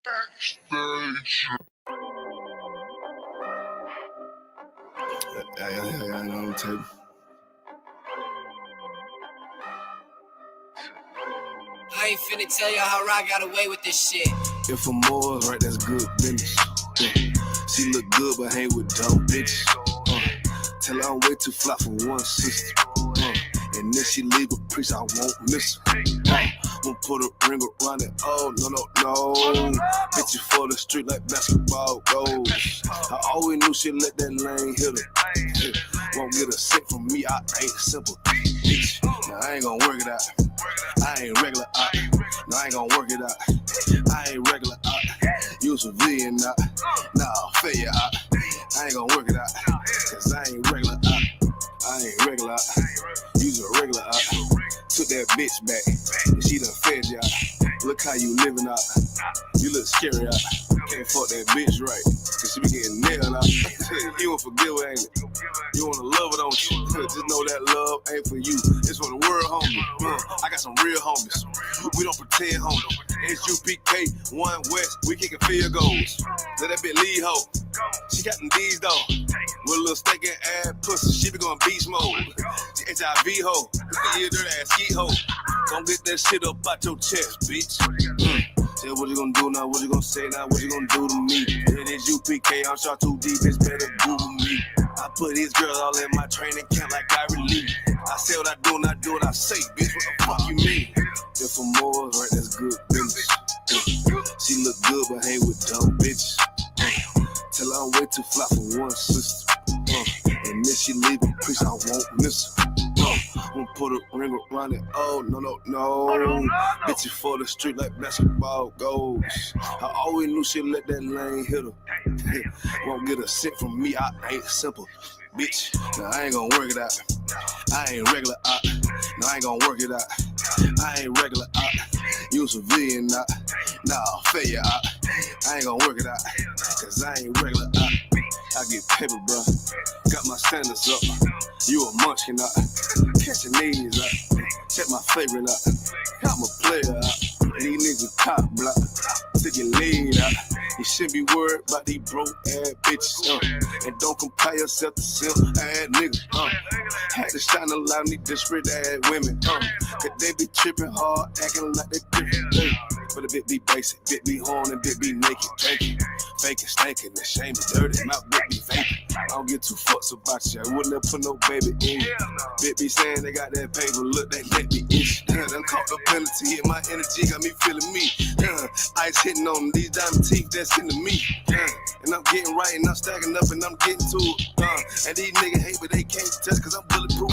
On the table. I ain't finna tell you how I got away with this shit. If I'm more right, that's good business. She look good, but hang with dumb bitches. Tell her I'm way too fly for one sister. And if she leave a priest, I won't miss her. Won't put a ring around it. Oh, no. Bitches for the street like basketball goals. I always knew she'd let that lane hit her. Won't get a cent from me, I ain't simple. Bitch, now I ain't gonna work it out. I ain't regular out. No, I ain't gonna work it out. I ain't regular out. You civilian out. Nah, failure out. I ain't gonna work it out. Cause I ain't regular out. I ain't regular out. You's a regular out. Took that bitch back. And she done fed you out. Look how you living out. You look scary out. Can't fuck that bitch right. Cause she be getting nailed out. You won't forgive her, ain't it? You wanna love her, don't you? Just know that love ain't for you. It's for the world, homie. I got some real homies. We don't pretend, homie. HUPK, 1 West, we kicking field goals. Let that bitch lead, ho. She got them D's, though. With a little steak and ass pussy, she be going beast mode. She HIV, ho. You a dirty ass skeet, ho. Don't get that shit up out your chest, bitch. Say what you gonna do now, what you gonna say now, what you gonna do to me? It is UPK, I'm shot too deep, it's better Google me. I put these girls all in my training camp like I relieve. I say what I do and I do what I say, bitch, what the fuck you mean? If I'm more right, that's good business. She look good, but hang with dumb bitches. Tell her I'm way too fly for one sister. And if she leave a priest, I won't miss her. Won't put a ring around it. Oh, no. Bitches for the street like basketball goals. I always knew she'd let that lane hit her. Won't get a cent from me, I ain't simple. Bitch, now I ain't gonna work it out. I ain't regular out. No, I ain't gonna work it out. I ain't regular out. You civilian out. Nah, failure out. I ain't gonna work it out. Cause I ain't regular out. I get paper, bro. Got my standards up. You a munchkin out. Catching knees out. Check my favorite out. I'm a player out. These niggas top block. Took your lead out. You shouldn't be worried about these broke ass bitches. And don't compare yourself to simp ass niggas. Had to shine a lot of these disparate ass women. Cause they be tripping hard, acting like they different. But a bit be basic, bit be horn and bit be naked, drinking, faking, stinking, the shame is dirty, my bit be vaping. I don't get too fucks about you, I wouldn't have put no baby in you. Bit be saying they got that paper, look, they let me itch. Done caught the penalty, hit my energy, got me feeling me. Ice hitting on them, these diamond teeth, that's into me. And I'm getting right and I'm stacking up and I'm getting to it. And these niggas hate, but they can't touch cause I'm bulletproof.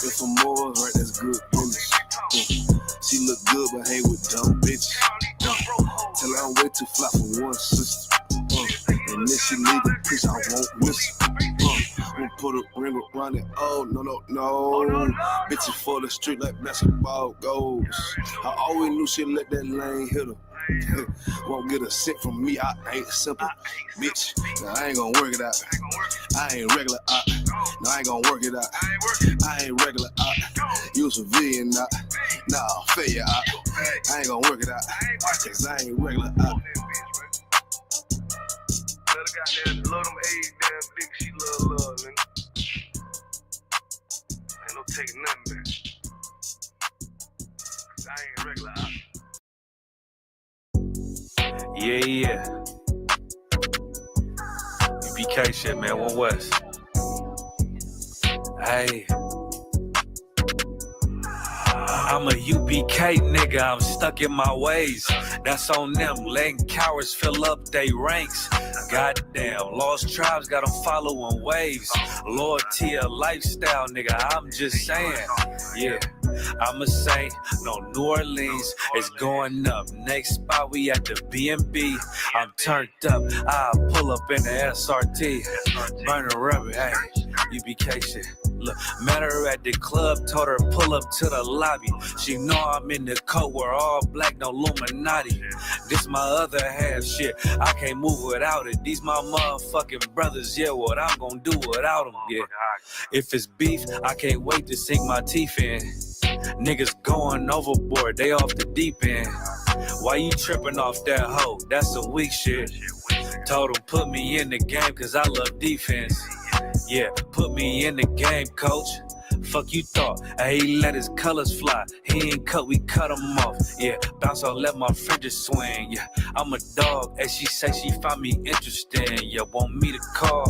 If I'm more right, that's good business. She look good, but hang with dumb bitches. Tell her I'm way too fly for one sister. And if she leave a piece, I won't miss her. Won't put a ring around it. Oh, no. Bitches for the street like basketball goals. I always knew she'd let that lane hit her. Won't get a cent from me, I ain't simple. Bitch, now I ain't gonna work it out. I ain't regular out. No, I ain't gonna work it out. I ain't regular out. You civilian out. Nah, failure out. I ain't gonna work it out. Cause I ain't regular out. Love them age damn bitch, she love, nigga. Ain't no taking nothing back. Cause I ain't regular out. Yeah. UPK shit, man. 1 West. Hey. I'm a UPK nigga, I'm stuck in my ways. That's on them, letting cowards fill up they ranks. Goddamn, lost tribes got them following waves. Loyalty a lifestyle, nigga, I'm just saying. Yeah, I'm a saint, no New Orleans is going up. Next spot we at the B&B. I'm turned up, I'll pull up in the SRT. Burn a rubber, hey, UPK shit. Look, met her at the club, told her pull up to the lobby. She know I'm in the coat, we're all black, no Illuminati. This my other half shit, I can't move without it. These my motherfucking brothers, yeah, what I'm gonna do without them, yeah. If it's beef, I can't wait to sink my teeth in. Niggas going overboard, they off the deep end. Why you tripping off that hoe? That's some weak shit. Told him put me in the game cause I love defense. Yeah, put me in the game, coach. Fuck you thought, he let his colors fly. He ain't cut, we cut him off. Yeah, bounce on, let my fringes swing. Yeah, I'm a dog, and she say she find me interesting. Yeah, want me to call,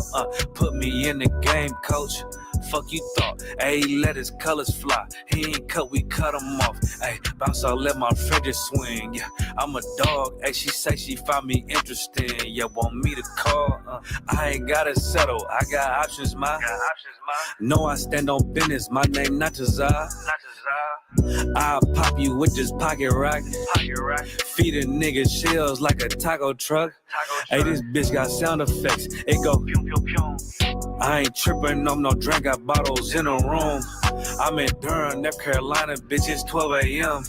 put me in the game, coach. Fuck you thought, he let his colors fly. He ain't cut, we cut him off. Hey, bounce on, let my fringes swing. Yeah, I'm a dog, and she say she find me interesting. Yeah, want me to call, I ain't gotta settle. I got options, ma. No, I stand on business. My name not Tazar. I'll pop you with this pocket rock. Feeding niggas shells like a taco truck. Hey, this bitch got sound effects. It go pew pew pew. I ain't tripping on no drink. Got bottles in the room. I'm in Durham, North Carolina, bitch. It's 12 a.m.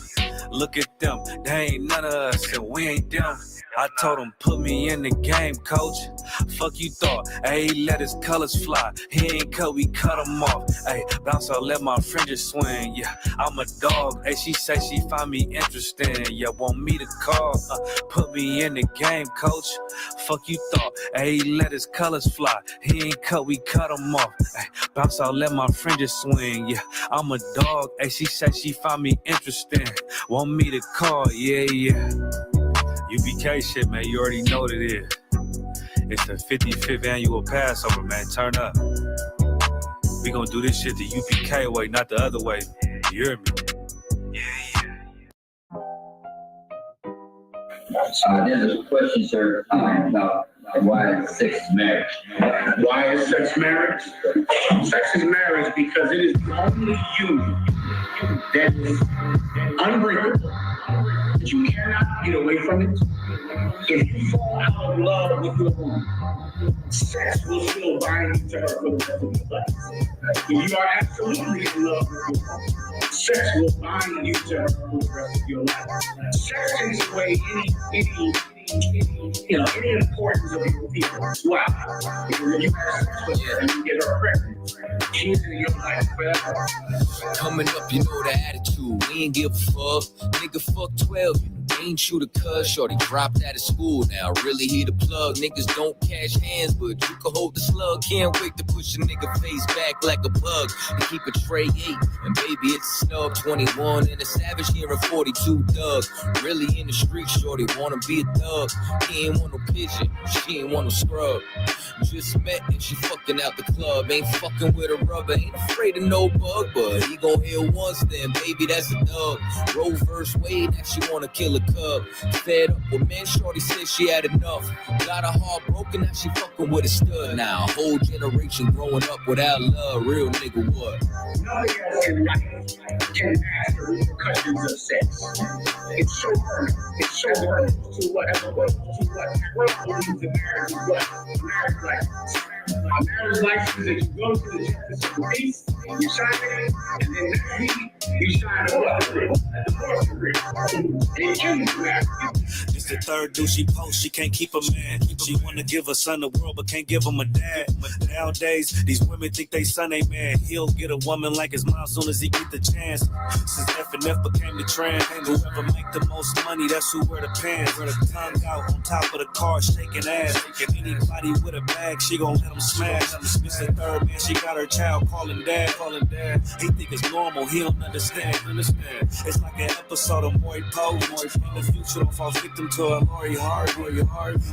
Look at them. They ain't none of us, and we ain't them. I told him, put me in the game, coach. Fuck you thought, he let his colors fly. He ain't cut, we cut him off. Hey, bounce out, let my fringes swing. Yeah, I'm a dog. Hey, she say she find me interesting. Yeah, want me to call. Put me in the game, coach. Fuck you thought, he let his colors fly. He ain't cut, we cut him off. Hey, bounce out, let my fringes swing. Yeah, I'm a dog. Hey, she say she find me interesting. Want me to call, yeah. UPK shit, man, you already know what it is. It's the 55th annual Passover, man. Turn up. We gonna do this shit the UPK way, not the other way. You hear me? Yeah. There's a question, sir, about why sex is marriage. Why is sex marriage? Sex is marriage because it is the only union that is unbreakable. You cannot get away from it. If you fall out of love with your woman, sex will still bind you to her for the rest of your life. If you are absolutely in love with your woman, sex will bind you to her for the rest of your life. Sex takes away any importance of your feelings. Why? Because if you have sex with her and you get her pregnant, she's in your life forever. Coming up, you know the attitude. We ain't give a fuck. Nigga, fuck 12. Ain't shoot a cuz, shorty dropped out of school now. Really hit a plug. Niggas don't catch hands, but you can hold the slug. Can't wait to push a nigga face back like a bug. And keep a tray 8. And baby, it's a snub. 21 and a savage here and 42 thug. Really in the street, shorty wanna be a thug. He ain't want no pigeon, she ain't want no scrub. Just met and she fucking out the club. Ain't fucking with a rubber, ain't afraid of no bug. But he gon' heal once then, baby, that's a dub. Roe verse Wade, now she wanna kill a cub. Fed up with men, shorty said she had enough. Got her heart broken, now she fucking with a stud. Now a whole generation growing up without love. Real nigga what? Nobody else in life can match the repercussions of sex. It's so hurtful. It's so hurtful to whatever believes in marriage is what? Marriage license. A marriage license is you go to the justice of the peace, you sign it, and then next week you sign a divorce agreement. It changes marriage. This the third dude she posts, she can't keep a man. She wanna give her son the world, but can't give him a dad. Nowadays, these women think they son ain't man. He'll get a woman like his mom soon as he get the chance. Since F&F became the trend, whoever make the most money, that's who wear the pants. Tongue out on top of the car, shaking ass. Anybody with a bag, she gon' let him smash. This the third man, she got her child calling dad. He think it's normal, he don't understand. It's like an episode of Maury Poe. In the future, don't fall victim to a Lori Hart.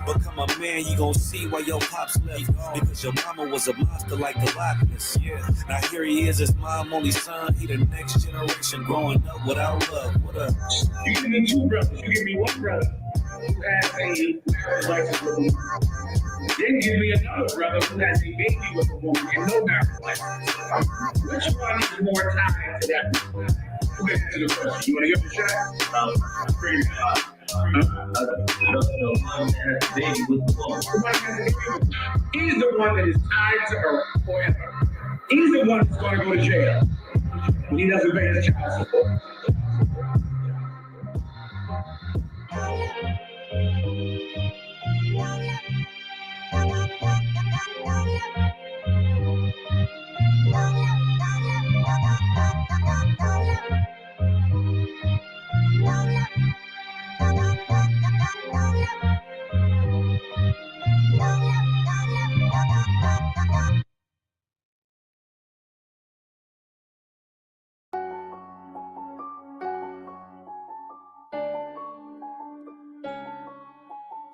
Become a man, you gon' see why your pops left. Because your mama was a monster like the Loch Ness. Yeah. Now here he is, his mom only son. He the next generation growing up without love. What up? You give me 2 brothers, you give me 1 brother who has a marriage license with a woman. Then give me another brother who has a baby with a woman and no marriage license. Which one is more tied to that? Who gets to the question? You want to give it a shot? Bring it up. He's the one that is tied to her forever. He's the one that's going to go to jail when he doesn't pay his child support.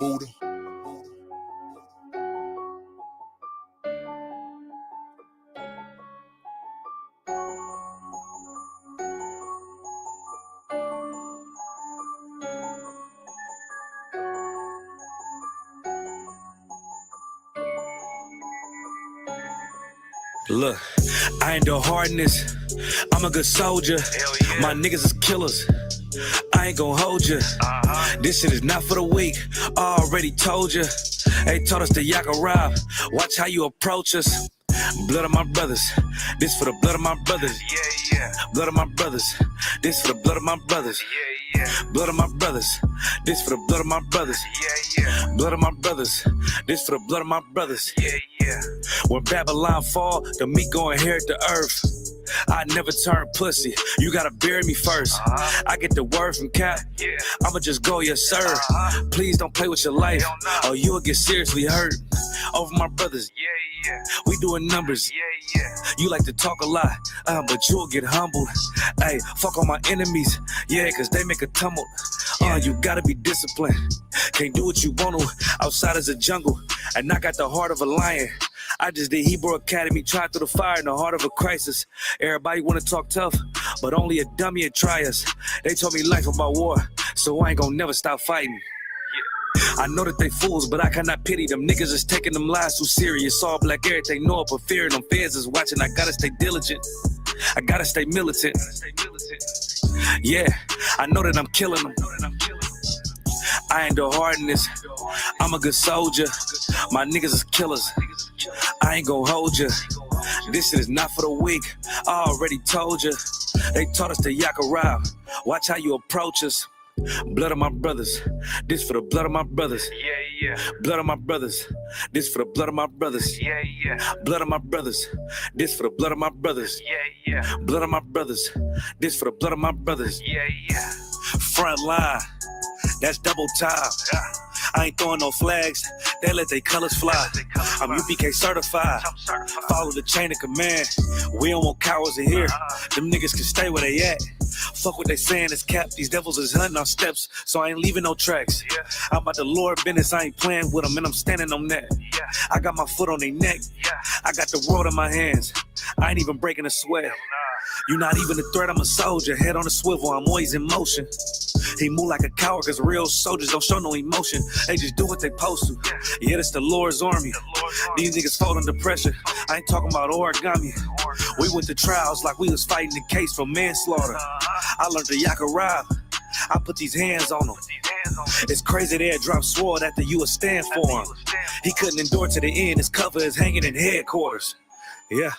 Buddha. Look, I ain't the hardness. I'm a good soldier. Yeah. My niggas is killers. I ain't gon' hold you. This shit is not for the weak. I already told you. They taught us to yak a rob. Watch how you approach us. Blood of my brothers. This for the blood of my brothers. Yeah. Blood of my brothers. This for the blood of my brothers. Yeah. Blood of my brothers. This for the blood of my brothers. Yeah. Blood of my brothers. This for the blood of my brothers. Yeah. When Babylon fall, the meek gon' inherit the earth. I never turn pussy. You gotta bury me first. I get the word from Cap. I'ma just go, yes sir. Please don't play with your life, or you'll get seriously hurt. Over my brothers. We doing numbers. You like to talk a lot, but you'll get humbled. Hey, fuck all my enemies. Yeah, cause they make a tumble. You gotta be disciplined. Can't do what you want to. Outside is a jungle, and I got the heart of a lion. I just did Hebrew Academy, tried through the fire in the heart of a crisis. Everybody wanna talk tough, but only a dummy would try us. They told me life about war, so I ain't gonna never stop fighting. I know that they fools, but I cannot pity them. Niggas is taking them lies too serious. All black everything, know it, but fear them feds is watching. I gotta stay diligent. I gotta stay militant. Yeah, I know that I'm killing them. I ain't the hardness. I'm a good soldier. My niggas is killers. I ain't gon' hold you. This shit is not for the weak. I already told you. They taught us to yak a rob. Watch how you approach us. Blood of my brothers. This for the blood of my brothers. Blood of my brothers. This for the blood of my brothers. Blood of my brothers. This for the blood of my brothers. Blood of my brothers. This for the blood of my brothers. Front line. That's double time. I ain't throwing no flags. They let their colors fly. I'm UPK certified. Follow the chain of command. We don't want cowards in here. Them niggas can stay where they at. Fuck what they saying is cap. These devils is hunting on steps, so I ain't leaving no tracks. I'm about the Lord business. I ain't playing with them, and I'm standing on that. I got my foot on their neck. I got the world in my hands. I ain't even breaking a sweat. You not even a threat, I'm a soldier. Head on a swivel, I'm always in motion. He move like a coward, cause real soldiers don't show no emotion. They just do what they supposed to. Yeah, that's the Lord's army. These niggas fall under pressure. I ain't talking about origami. We went to trials like we was fighting the case for manslaughter. I learned to yak a rob. I put these hands on them. It's crazy they had dropped sword after you would stand for him. He couldn't endure to the end. His cover is hanging in headquarters. Yeah.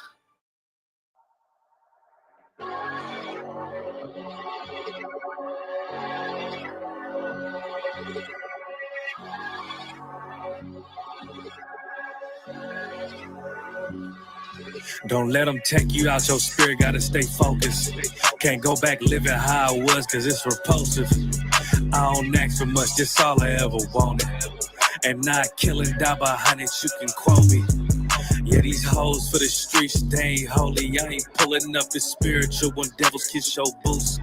Don't let them take you out, your spirit gotta stay focused. Can't go back living how I was, cause it's repulsive. I don't ask for much, that's all I ever wanted. And not killing, die behind it, you can quote me. Yeah, these hoes for the streets, they ain't holy. I ain't pulling up the spiritual when devils kiss your boots.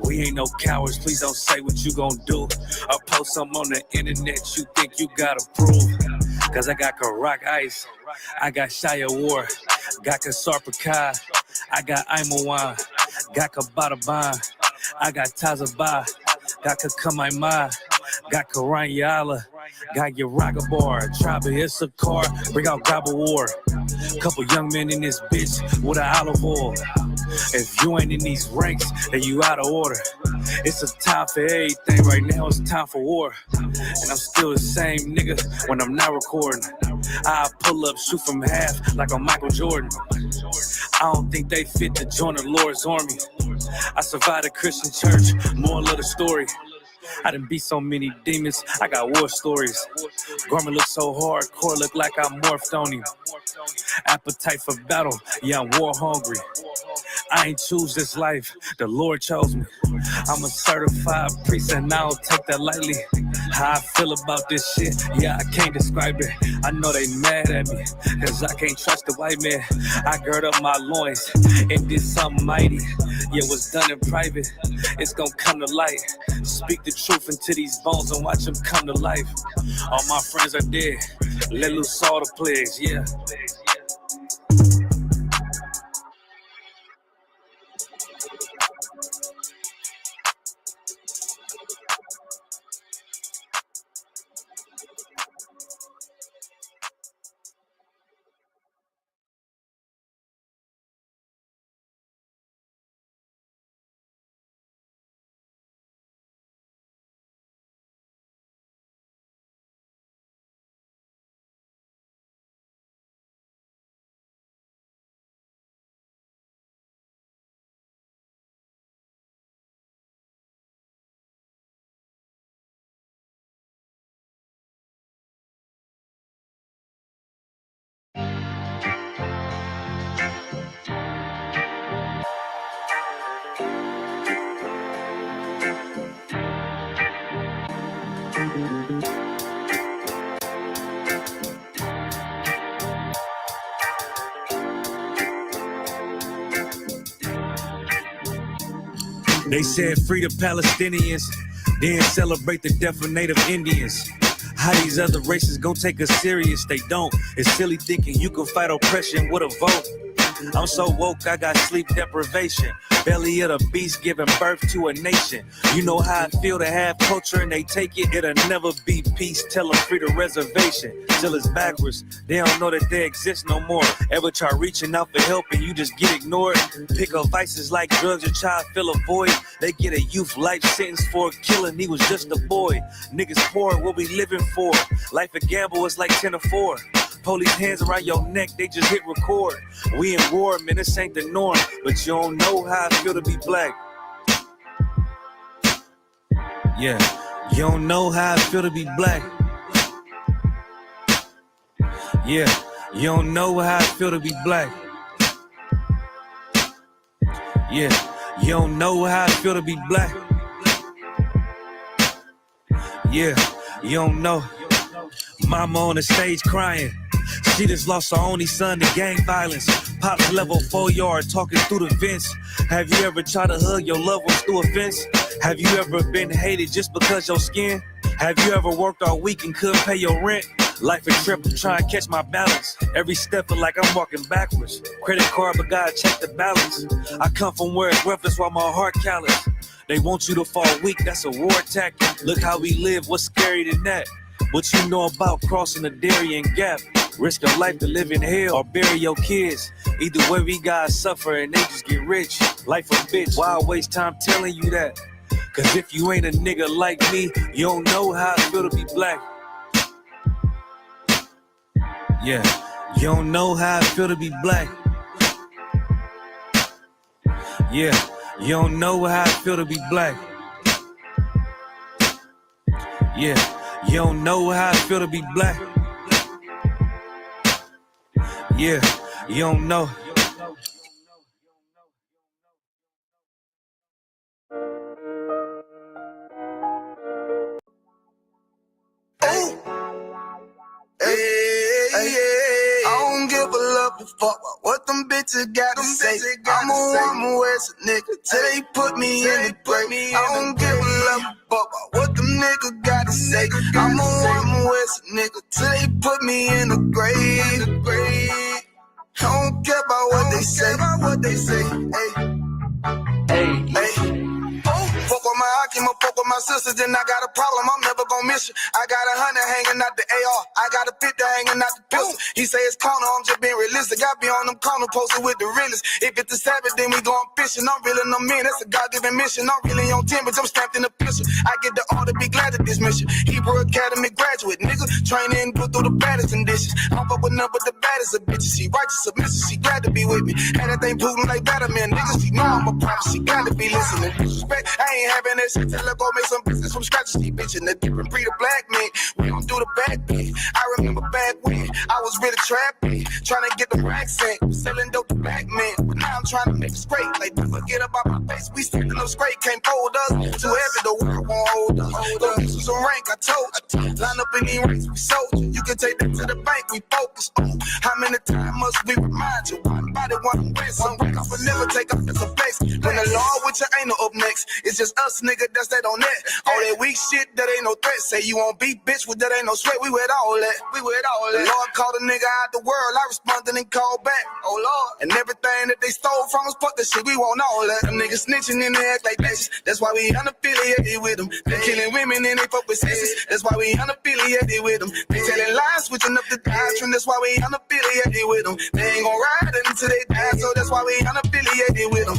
We ain't no cowards, please don't say what you gon' do. Or post something on the internet you think you gotta prove. Cause I got Karak Ice, I got Shia War, got Kasarpakai, I got Imawan, got Kabataban, I got Tazaba, got Kakamaima, got Karanyala, got Yaragabar, Tribe of Issachar, bring out Gobble War. Couple young men in this bitch with an olive oil. If you ain't in these ranks, then you out of order. It's a time for everything right now, it's time for war. And I'm still the same nigga when I'm not recording. I pull up, shoot from half like I'm Michael Jordan. I don't think they fit to join the Lord's army. I survived a Christian church, moral of the story. I done beat so many demons, I got war stories. Garment look so hardcore, look like I morphed on him. Appetite for battle, yeah, I'm war hungry. I ain't choose this life, the Lord chose me. I'm a certified priest and I don't take that lightly. How I feel about this shit, yeah, I can't describe it. I know they mad at me, cause I can't trust the white man. I gird up my loins and did something mighty. Yeah, what's done in private, it's gonna come to light. Speak the truth into these bones and watch them come to life. All my friends are dead, let loose all the plagues, yeah. They said free the Palestinians, then celebrate the death of Native Indians. How these other races gon' take us serious? They don't. It's silly thinking you can fight oppression with a vote. I'm so woke, I got sleep deprivation. Belly of the beast giving birth to a nation. You know how I feel to have culture and they take it. It'll never be peace. Tell them free the reservation. Till it's backwards. They don't know that they exist no more. Ever try reaching out for help and you just get ignored? Pick up vices like drugs, your child fill a void. They get a youth life sentence for killing. He was just a boy. Niggas poor, what we living for? Life a gamble, it's like 10 or 4. Police hands around your neck, they just hit record. We in war, man, this ain't the norm. But you don't know how I feel to be black. Yeah, you don't know how I feel to be black. Yeah, you don't know how I feel to be black. Yeah, you don't know how I feel to be black. Yeah, you don't know. Mama on the stage crying. She just lost her only son to gang violence. Pops level 4 yard talking through the vents. Have you ever tried to hug your loved ones through a fence? Have you ever been hated just because your skin? Have you ever worked all week and couldn't pay your rent? Life a trip, I'm trying to catch my balance. Every step feel like I'm walking backwards. Credit card, but gotta check the balance. I come from where it's worthless while my heart callous. They want you to fall weak, that's a war tactic. Look how we live, what's scarier than that? What you know about crossing the Darien Gap? Risk your life to live in hell or bury your kids. Either way we gotta suffer and they just get rich. Life a bitch, why I waste time telling you that? Cause if you ain't a nigga like me, you don't know how I feel to be black. Yeah, you don't know how I feel to be black. Yeah, you don't know how I feel to be black. Yeah, you don't know how I feel to be black. Yeah, you don't know. I don't give a love to fuck about what them bitches gotta say. I'm a woman with a nigga till they put me in the grave. I don't give a love to fuck about what them niggas gotta say. I'm a woman with a nigga till they put me in the grave. I don't care about what they say. Hey. Fuck with my Akima, fuck with my sisters, then I got a problem, I'm never gonna miss you. I got 100 hanging out the AR, I got a 50 hanging out the pistol. He say it's corner, I'm just being realistic. I be on them corner posted with the realest. If it's the Sabbath, then we going fishing. I'm reeling them in, that's a God-given mission. I'm really on 10, but I'm strapped in the pistol. I get the order, be glad at this mission. Hebrew Academy graduate, nigga. Training, put through the baddest conditions. I'm up with none but the baddest of bitches. She righteous, submissive, she glad to be with me. Had that thing Putin like Batman, niggas. She know I'm a prophet, she got to be listening. Disrespect, I ain't having that shit till I go make some business from scratch. She bitching the different breed of black men. We don't do the back bit. I remember back when I was really trapping, trying to get the racks in, selling dope to black men. But now I'm trying to make it straight. Like, forget about my face. We sticking up straight, can't fold us. Too heavy, the world won't hold us. some rank, I told you. Line up in these ranks, we soldier. You can take that to the bank, we focus on. How many times must we remind you? One body, one way, some records will never take off the flex. When the law with your ain't no up next, it's just us, nigga, that's that on that. All that weak shit, that ain't no threat. Say you won't beat, bitch, with that ain't no sweat. We with all that. The Lord called a nigga out the world, I responded and called back. Oh Lord, and everything that they stole from us, fuck the shit, we want all that. Them niggas snitching and they act like bitches. That's why we unaffiliated with them. They killing women and they fuck with sisters. That's why we unaffiliated with them. They telling lies, switching up the doctrine. That's why we unaffiliated with them. They ain't gon' ride until they die, so that's why we unaffiliated with them.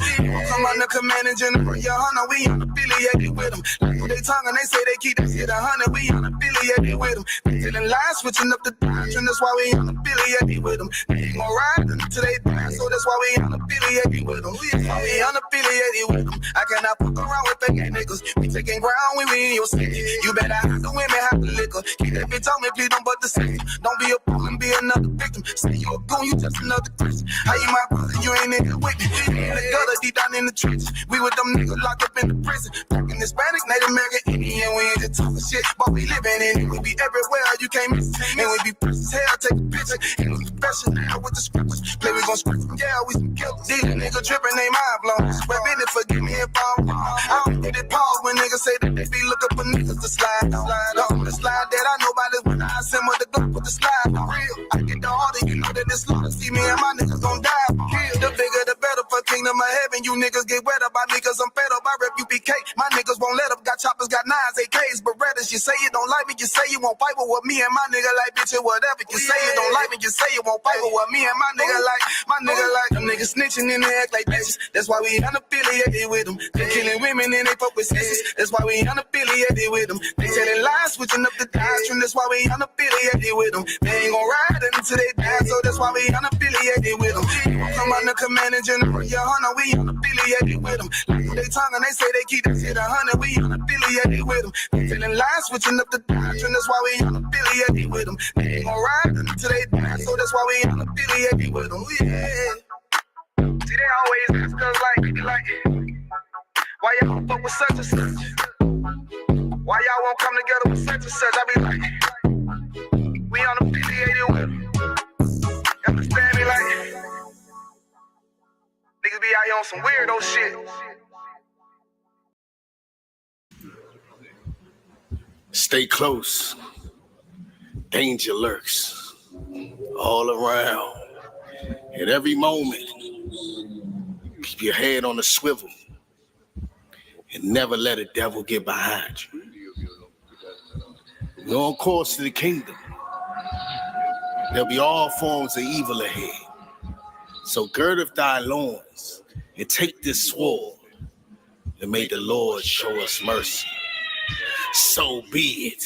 Come on the commanding general, your honor, we unaffiliated with them. Like they tongue and they say they keep that shit 100, we unaffiliated with them. They telling lies, switching up the doctrine. That's why we unaffiliated with them. They ain't gon' ride until they die, so that's why we unaffiliated with them. We unaffiliated with them. I cannot fuck around with fake niggas. We taking ground when we in your city. You better have the women, have the liquor. Keep that bitch on me, please don't but the same. Don't be a fool and be another victim. Say you a goon, you just another Christian. How you my brother, you ain't in it with me. In the gutter, deep down in the trenches. We with them niggas locked up in the prison. Fucking Hispanic, Native American, Indian. We ain't just talking shit, but we living in it. We be everywhere, you can't miss it. And we be fresh as hell, take a picture. And we professional with the scriptures. Play, we gon' script them, yeah, we some killers. These niggas tripping, they mind blown. Swear business, forgive me if I'm wrong. I don't get it pause when niggas say that they be looking for niggas to slide on the slide that I know about this when I send with the gun with the slide for real. I get the order, you know that this slaughter. See me and my niggas gon' die for kill. The bigger the better for kingdom of heaven. You niggas get wet up by me cause I'm fed up. I rep UPK. My niggas won't let up. Got choppers, got nines, AKs, Berettas. You say you don't like me, you say you won't fight with me and my nigga like bitch or whatever. You say you don't like me, you say you won't fight with me and my nigga like them niggas snitching and they act like bitches. That's why we unaffiliated with them. They killing women and they fuck with sisters. That's why we unaffiliated with them. They telling lies, switching up the doctrine. That's why we unaffiliated with them. They ain't gon' ride until they die, so that's why we unaffiliated with them. Come on the commanding general, your honor, we unaffiliated with them. Like they tongue and they say they keep that shit 100, we unaffiliated with them. They telling lies, switching up the doctrine. That's why we unaffiliated with them. They ain't gon' ride until they die, so that's why we unaffiliated with them. Yeah. See, they always ask us like, why y'all don't fuck with such and such? Why y'all won't come together with such and such? I be like, we unaffiliated with them. You understand me? Like, niggas be out here on some weirdo shit. Stay close. Danger lurks all around. At every moment, keep your head on the swivel and never let a devil get behind you. We're on course to the kingdom. There'll be all forms of evil ahead. So gird up thy loins and take this sword, and may the Lord show us mercy. So be it.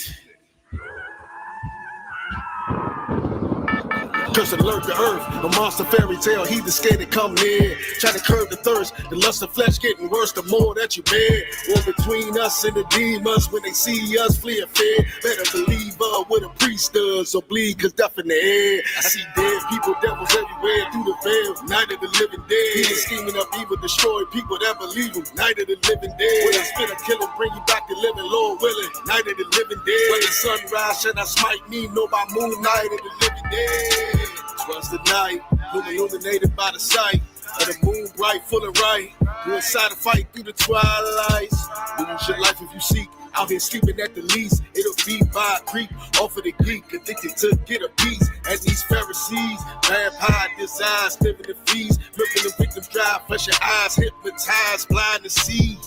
Curse alert the earth, a monster fairy tale, he the scared to come near. Try to curb the thirst, the lust of flesh getting worse the more that you bear. War between us and the demons, when they see us flee a fear. Better believe what a priest does, so bleed cause death in the air. I see dead people, devils everywhere through the veil. Night of the living dead, he is scheming up evil, destroy people that believe him. Night of the living dead, when I spit a killing, bring you back to living, Lord willing. Night of the living dead, when the sunrise shall not smite me, no by moonlight of the living dead. 'Twas the night, illuminated by the sight of the moon bright, full of right. You inside a fight through the twilights. Lose your life if you seek. Out here sleeping at the least. It'll be by a creep off of the geek, addicted to get a piece. And these Pharisees, vampire designs, living the fees, milking the victim dry, flesh your eyes, hypnotized, blind to see.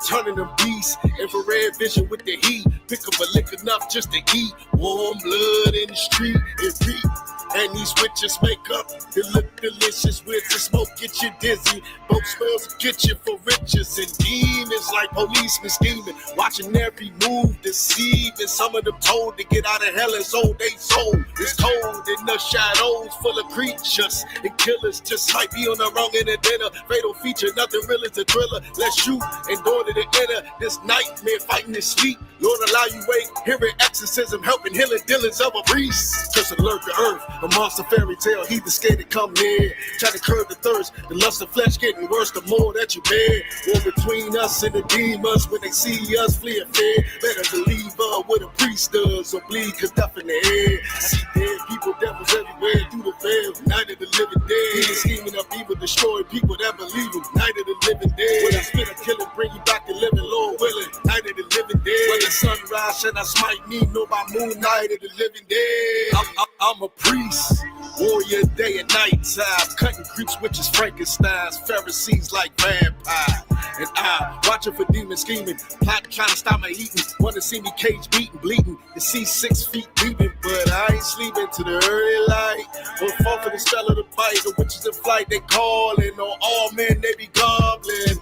Turning them beasts, infrared vision with the heat. Pick up a lick enough just to eat. Warm blood in the street, it beat. And these witches make up, they look delicious with the smoke, get you dizzy. Both spells get you for riches and demons like policemen scheming, watching every move, deceiving. Some of them told to get out of hell and sold they soul. It's cold in the shadows, full of creatures and killers. Just might be on the wrong end of dinner. Fatal feature, nothing real is a thriller. Let's shoot and door to enter this nightmare, fighting to sleep. Lord allow you wake, hearing exorcism, helping healing dealings of a priest. Just alert the earth. A monster fairy tale, he the scared to come near. Try to curb the thirst, the lust of flesh getting worse the more that you bear. War between us and the demons, when they see us flee fear. Better believe what a priest does, or bleed cause death in the air. I see dead people, devils everywhere through the veil. Night of the living dead, he is scheming up evil, destroy people that believe him. Night of the living dead, when I spit a killing, bring you back to living, Lord willing. Night of the living dead, when the sunrise shall not smite me, nor by moonlight of the living dead. I'm a priest, warrior day and night time, cutting creeps, witches, Frankensteins, Pharisees like vampires. And I'm watching for demons scheming, plotting, trying to stop my eating. Wanna see me cage beating, bleeding, to see 6 feet deeping, but I ain't sleeping to the early light. Don't fall for the spell of the bite, the witches in flight, they calling on all men, they be gobbling.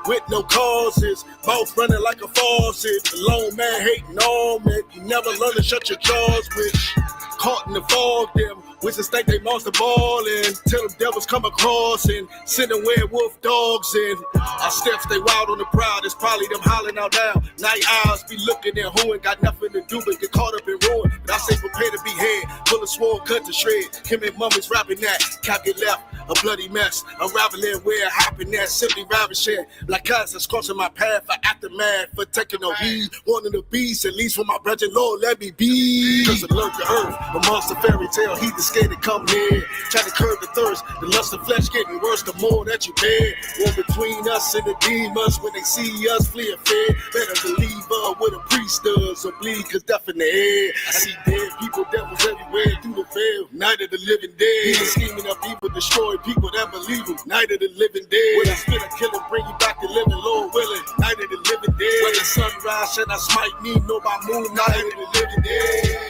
With no causes, mouth running like a faucet. The lone man hating all men, you never learn to shut your jaws, which caught in the fog them. Wizards think they monster ballin', till them devils come across and sending werewolf dogs in. Our steps stay wild on the prowl, it's probably them hollering out now. Night owls be looking at who ain't got nothing to do but get caught up in ruin. But I say prepare to be head, full of sword, cut to shred. Him and mummies rapping that, cap get left, a bloody mess. Unraveling where it happened at, simply ravishing. Like cats that's crossing my path for aftermath, for taking no heed. Wanting the beast, at least for my brother, Lord, let me be. Cause it lurk the earth, a monster fairy tale, he the scared to come near. Try to curb the thirst, the lust of flesh getting worse the more that you bear. War between us and the demons, when they see us flee fear. Better believe what a priest does, or bleed cause death in the air. I see dead people, devils everywhere through the veil. Night of the living dead, he is scheming up evil, destroy people that believe him. Night of the living dead, when I spit a killing, bring you back to living, Lord willing. Night of the living dead, when the sunrise shall not smite me, nor by moonlight. Night of the living dead.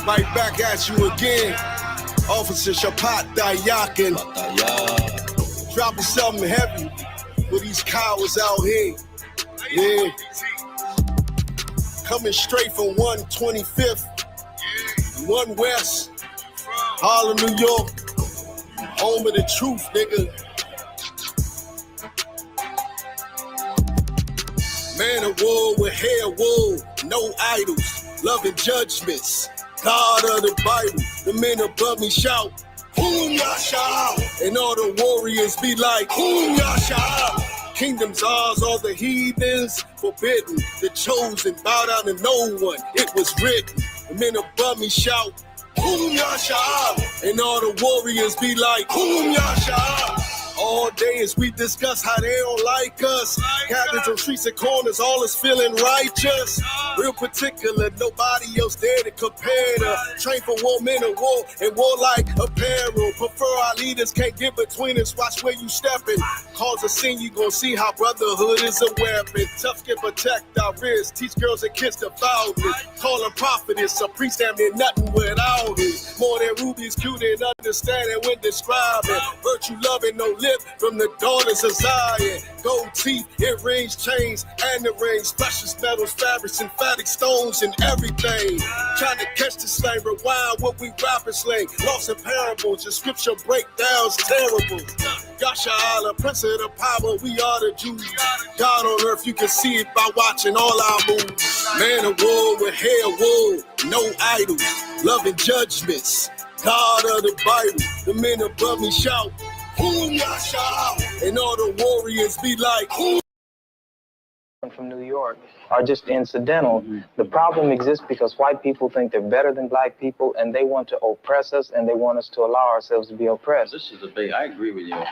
Right back at you again, Officer Shapat Dayakin. Dropping something heavy with these cowards out here. Yeah. Coming straight from 125th, 1 West, Harlem, New York. Home of the truth, nigga. Man of war with hair wool, no idols, loving judgments. God of the Bible, the men above me shout, Whom Yasha? And all the warriors be like, Whom Yasha? Kingdoms ours, all the heathens forbidden. The chosen bow down to no one, it was written. The men above me shout, Whom Yasha? And all the warriors be like, Whom Yasha? All day as we discuss how they don't like us. Captains on streets and corners, all is feeling righteous. Real particular, nobody else there to compare to. Train for war, men of war, and warlike apparel. Prefer our leaders, can't get between us, watch where you stepping. Cause a scene, you gon' see how brotherhood is a weapon. Tough skin protect our wrists, teach girls and kids to vow it. Call them prophetess, a priest damn near nothing without it. More than rubies, cute and understanding when describing. Virtue loving, no lip from the daughters of Zion. Gold teeth, earrings, chains, and the rings. Precious metals, fabrics, emphatic stones, and everything. Trying to catch the slang, rewind what we rapping slang. Lost in parables, the scripture breakdowns terrible. Yasha Allah, Prince of the power, we are the Jews. God on earth, you can see it by watching all our moves. Man of war with hair wool, no idols, loving judgments. God of the Bible, the men above me shout, Whom Yasha? And all the warriors be like, Whom? From New York are just incidental. The problem exists because white people think they're better than black people, and they want to oppress us, and they want us to allow ourselves to be oppressed. This is the I agree with you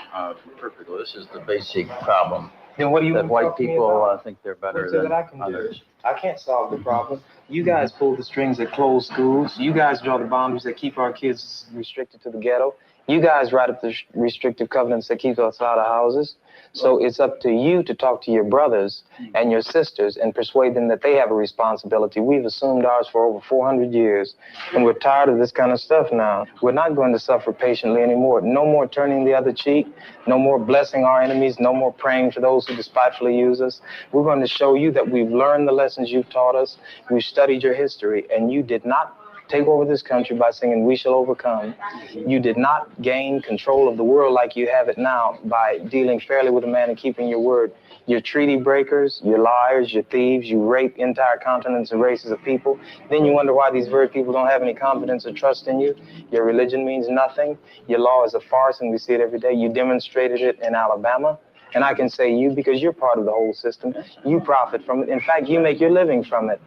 perfectly. This is the basic problem. Then what do you that white people think they're better than that I can others. Do? I can't solve the problem. You guys pull the strings that close schools. You guys draw the boundaries that keep our kids restricted to the ghetto. You guys write up the restrictive covenants that keep us out of houses. So it's up to you to talk to your brothers and your sisters and persuade them that they have a responsibility. We've assumed ours for over 400 years, and we're tired of this kind of stuff now. We're not going to suffer patiently anymore. No more turning the other cheek. No more blessing our enemies. No more praying for those who despitefully use us. We're going to show you that we've learned the lessons you've taught us. We've studied your history, and you did not take over this country by singing "We Shall Overcome." You did not gain control of the world like you have it now by dealing fairly with a man and keeping your word. You're treaty breakers, you're liars, you're thieves, you rape entire continents and races of people. Then you wonder why these very people don't have any confidence or trust in you. Your religion means nothing. Your law is a farce, and we see it every day. You demonstrated it in Alabama. And I can say you because you're part of the whole system. You profit from it. In fact, you make your living from it.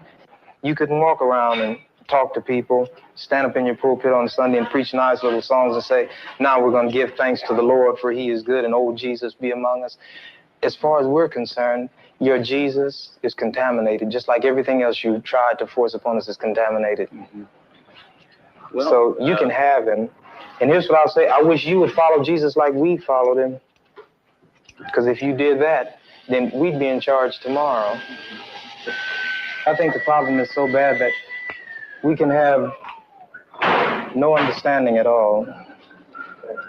You couldn't walk around and talk to people, stand up in your pulpit on Sunday and preach nice little songs and say, now we're going to give thanks to the Lord for he is good and old Jesus be among us. As far as we're concerned, your Jesus is contaminated, just like everything else you tried to force upon us is contaminated. Well, so you can have him. And here's what I'll say. I wish you would follow Jesus like we followed him. Because if you did that, then we'd be in charge tomorrow. I think the problem is so bad that we can have no understanding at all.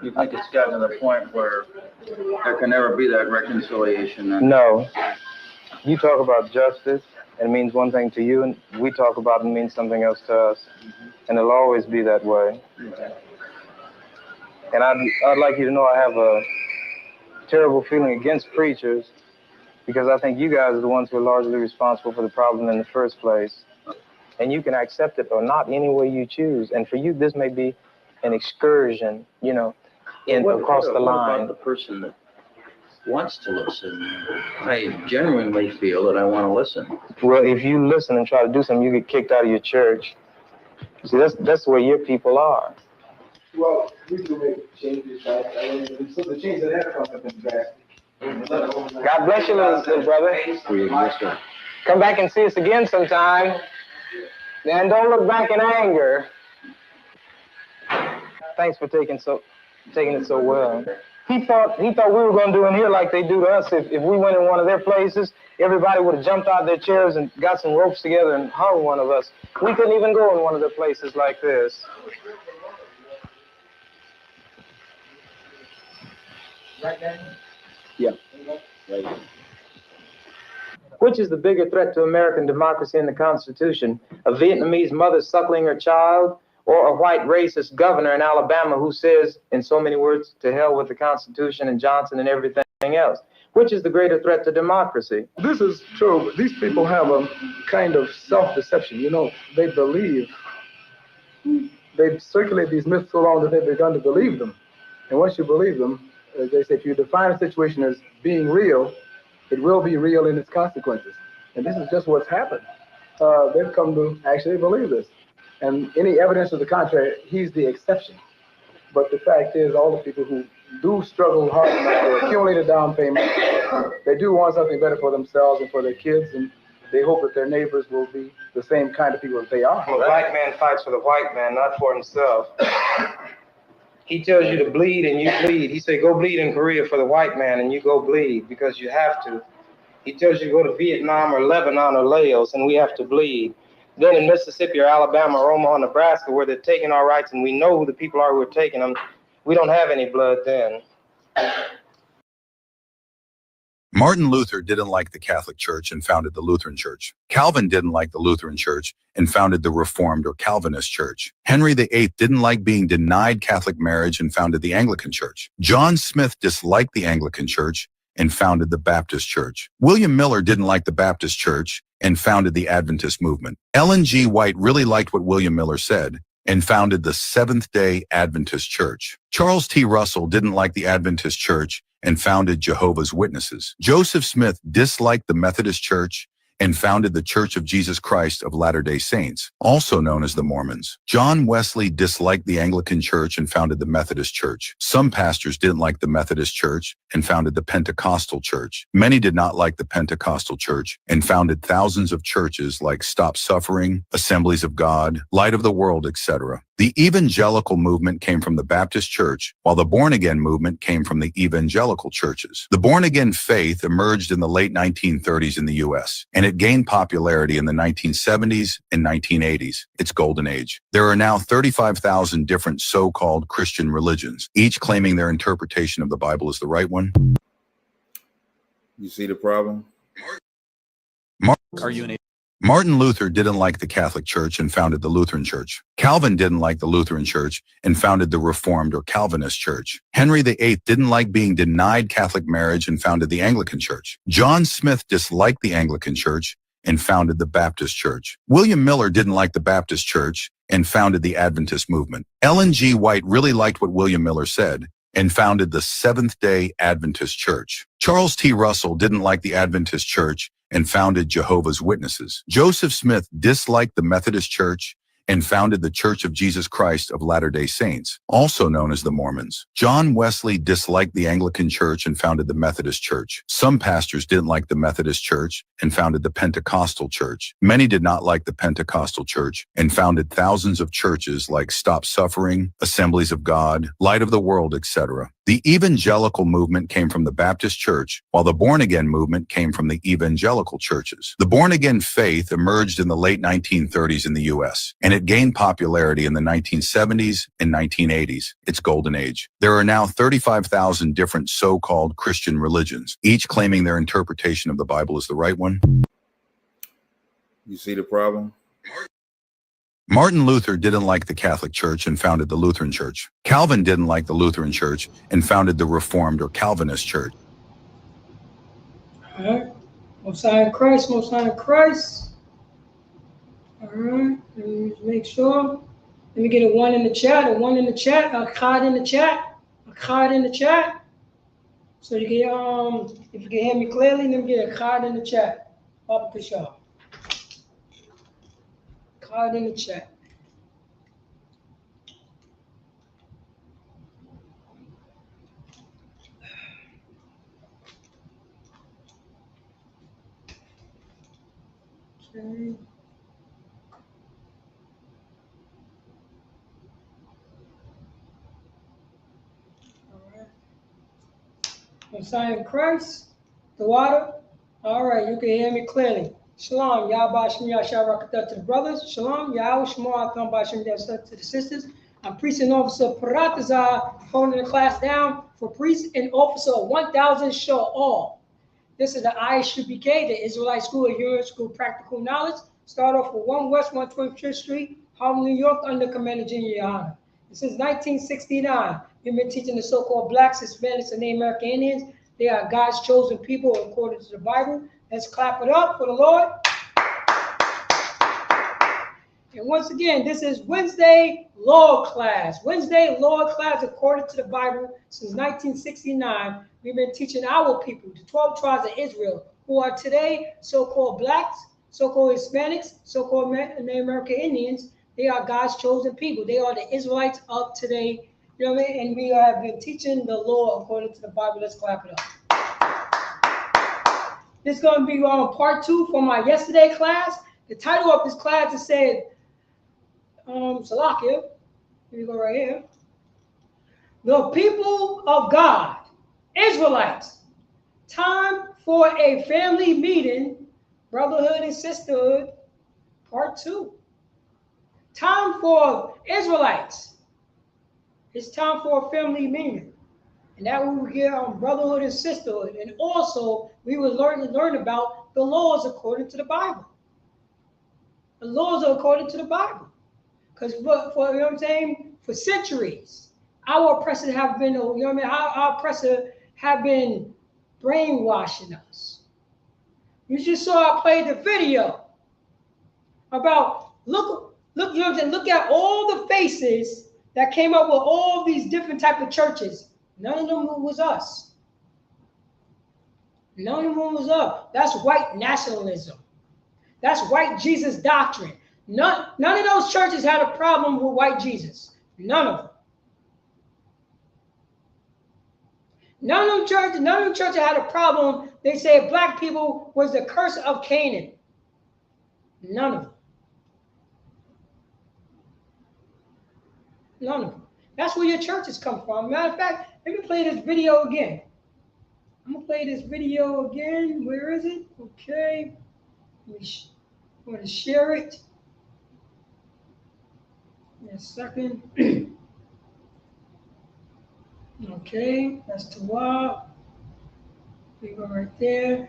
You think it's gotten to the point where there can never be that reconciliation? Then? No. You talk about justice, and it means one thing to you, and we talk about it and means something else to us. And it'll always be that way. And I'd like you to know I have a terrible feeling against preachers because I think you guys are the ones who are largely responsible for the problem in the first place. And you can accept it or not any way you choose. And for you, this may be an excursion, you know, across the line. What about the person that wants to listen? I genuinely feel that I want to listen. Well, if you listen and try to do something, you get kicked out of your church. See, that's where your people are. Well, we do make changes, right? So the changes that have come have been drastic. God bless you, little brother. Yes, sir. Come back and see us again sometime. And don't look back in anger. Thanks for taking it so well. He thought we were going to do in here like they do to us. If we went in one of their places, everybody would have jumped out of their chairs and got some ropes together and hung one of us. We couldn't even go in one of their places like this. Right, Daniel? Yeah. Right. Which is the bigger threat to American democracy and the Constitution? A Vietnamese mother suckling her child, or a white racist governor in Alabama who says, in so many words, to hell with the Constitution and Johnson and everything else? Which is the greater threat to democracy? This is true. These people have a kind of self-deception. You know, they believe. They circulate these myths so long that they've begun to believe them. And once you believe them, they say if you define a situation as being real, it will be real in its consequences. And this is just what's happened. They've come to actually believe this. And any evidence to the contrary, he's the exception. But the fact is, all the people who do struggle hard enough to accumulate a down payment, they do want something better for themselves and for their kids, and they hope that their neighbors will be the same kind of people that they are. Well, the black man fights for the white man, not for himself. He tells you to bleed and you bleed. He said, go bleed in Korea for the white man, and you go bleed because you have to. He tells you to go to Vietnam or Lebanon or Laos, and we have to bleed. Then in Mississippi or Alabama or Omaha, Nebraska, where they're taking our rights and we know who the people are who are taking them, we don't have any blood then. Martin Luther didn't like the Catholic Church and founded the Lutheran Church. Calvin didn't like the Lutheran Church and founded the Reformed or Calvinist Church. Henry VIII didn't like being denied Catholic marriage and founded the Anglican Church. John Smith disliked the Anglican Church and founded the Baptist Church. William Miller didn't like the Baptist Church and founded the Adventist movement. Ellen G. White really liked what William Miller said and founded the Seventh-day Adventist Church. Charles T. Russell didn't like the Adventist Church and founded Jehovah's Witnesses. Joseph Smith disliked the Methodist Church and founded the Church of Jesus Christ of Latter-day Saints, also known as the Mormons. John Wesley disliked the Anglican Church and founded the Methodist Church. Some pastors didn't like the Methodist Church and founded the Pentecostal Church. Many did not like the Pentecostal Church and founded thousands of churches like Stop Suffering, Assemblies of God, Light of the World, etc. The The evangelical movement came from the Baptist Church, while the born-again movement came from the evangelical churches. The born-again faith emerged in the late 1930s in the U.S., and it gained popularity in the 1970s and 1980s, its golden age. There are now 35,000 different so-called Christian religions, each claiming their interpretation of the Bible is the right one. You see the problem? Martin Luther didn't like the Catholic Church and founded the Lutheran Church. Calvin didn't like the Lutheran Church and founded the Reformed or Calvinist Church. Henry VIII didn't like being denied Catholic marriage and founded the Anglican Church. John Smith disliked the Anglican Church and founded the Baptist Church. William Miller didn't like the Baptist Church and founded the Adventist movement. Ellen G. White really liked what William Miller said and founded the Seventh-day Adventist Church. Charles T. Russell didn't like the Adventist Church and founded Jehovah's Witnesses. Joseph Smith disliked the Methodist Church and founded the Church of Jesus Christ of Latter-day Saints, also known as the Mormons. John Wesley disliked the Anglican Church and founded the Methodist Church. Some pastors didn't like the Methodist Church and founded the Pentecostal Church. Many did not like the Pentecostal Church and founded thousands of churches like Stop Suffering, Assemblies of God, Light of the World, etc. The evangelical movement came from the Baptist Church, while the born-again movement came from the evangelical churches. The born-again faith emerged in the late 1930s in the U.S., and it gained popularity in the 1970s and 1980s, its golden age. There are now 35,000 different so-called Christian religions, each claiming their interpretation of the Bible is the right one. You see the problem? Martin Luther didn't like the Catholic Church and founded the Lutheran Church. Calvin didn't like the Lutheran Church and founded the Reformed or Calvinist Church. All right. Most High in Christ, Most High in Christ. All right. Let me make sure. Let me get a 1 in the chat, a 1 in the chat, a card in the chat, a card in the chat. So you can, if you can hear me clearly, let me get a card in the chat. Up the show. Card in the chat. Okay. All right. Messiah in Christ, the water. All right, you can hear me clearly. Shalom, Yahweh Shem Yahshua Rakatah to the brothers. Shalom, Yahweh Shemar Atam Bashem Yahshua to the sisters. I'm priest and officer Paratazar, holding the class down for priest and officer 1000 show all. This is the ISUPK, the Israelite School of Human School Practical Knowledge. Start off with 1 West 125th Street, Harlem, New York, under Commander Junior Yohana. Since 1969, we've been teaching the so-called blacks, Hispanics, and Native American Indians. They are God's chosen people according to the Bible. Let's clap it up for the Lord. And once again, this is Wednesday Law class. Wednesday Law class according to the Bible. Since 1969, we've been teaching our people, the 12 tribes of Israel, who are today so-called blacks, so-called Hispanics, so-called Native American Indians. They are God's chosen people. They are the Israelites of today. You know what I mean? And we have been teaching the law according to the Bible. Let's clap it up. This is going to be part 2 for my yesterday class. The title of this class is said, Salakia, here you go right here. The people of God, Israelites, time for a family meeting, Brotherhood and Sisterhood, part 2. Time for Israelites. It's time for a family meeting. And that we will get on Brotherhood and Sisterhood. And also, we will learn about the laws according to the Bible. The laws are according to the Bible. Because for you know what I'm saying, for centuries, our oppressors have been, you know what I mean, our oppressors have been brainwashing us. You just saw I played the video about look, you know what I'm saying, look at all the faces that came up with all these different type of churches. None of them was us. None of them was us. That's white nationalism. That's white Jesus doctrine. None of those churches had a problem with white Jesus. None of them. None of them churches had a problem. They said black people was the curse of Canaan. None of them. None of them. That's where your churches come from. Matter of fact, let me play this video again. I'm gonna play this video again. Where is it? Okay. I'm going to share it. In a second. Okay, that's Tawab. We go right there.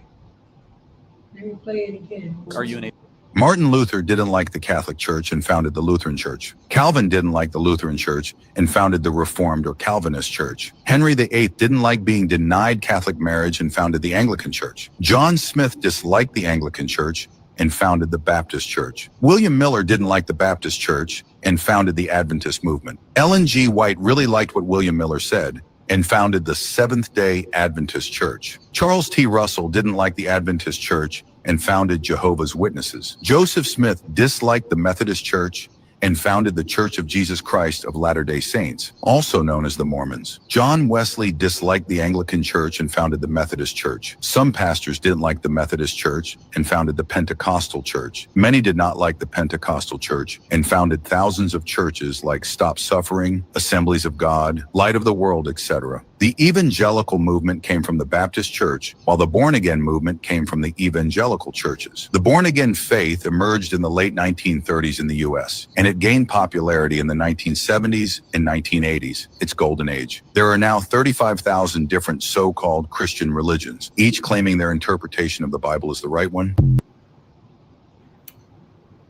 Let me play it again. Are you Martin Luther didn't like the Catholic Church and founded the Lutheran Church. Calvin didn't like the Lutheran Church and founded the Reformed or Calvinist Church. Henry VIII didn't like being denied Catholic marriage and founded the Anglican Church. John Smith disliked the Anglican Church and founded the Baptist Church. William Miller didn't like the Baptist Church and founded the Adventist movement. Ellen G. White really liked what William Miller said and founded the Seventh-day Adventist Church. Charles T. Russell didn't like the Adventist Church and founded Jehovah's Witnesses. Joseph Smith disliked the Methodist Church and founded the Church of Jesus Christ of Latter-day Saints, also known as the Mormons. John Wesley disliked the Anglican Church and founded the Methodist Church. Some pastors didn't like the Methodist Church and founded the Pentecostal Church. Many did not like the Pentecostal Church and founded thousands of churches like Stop Suffering, Assemblies of God, Light of the World, etc. The evangelical movement came from the Baptist Church, while the born-again movement came from the evangelical churches. The born-again faith emerged in the late 1930s in the U.S., and it gained popularity in the 1970s and 1980s, its golden age. There are now 35,000 different so-called Christian religions, each claiming their interpretation of the Bible is the right one.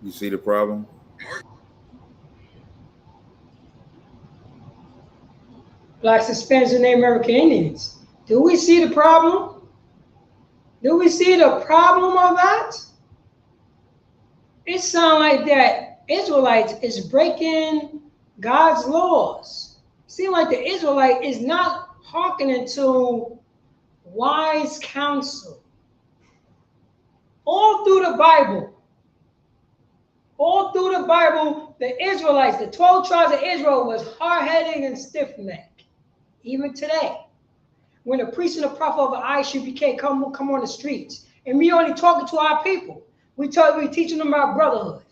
You see the problem? Blacks, Hispanics, and Native American Indians. Do we see the problem? Do we see the problem of that? It sounds like that Israelites is breaking God's laws. It seems like the Israelite is not hearkening to wise counsel. All through the Bible, the Israelites, the 12 tribes of Israel was hard-headed and stiff-necked. Even today, when the priest and the prophet of the ISUPK come on the streets, and we only talking to our people, we teaching them about brotherhood.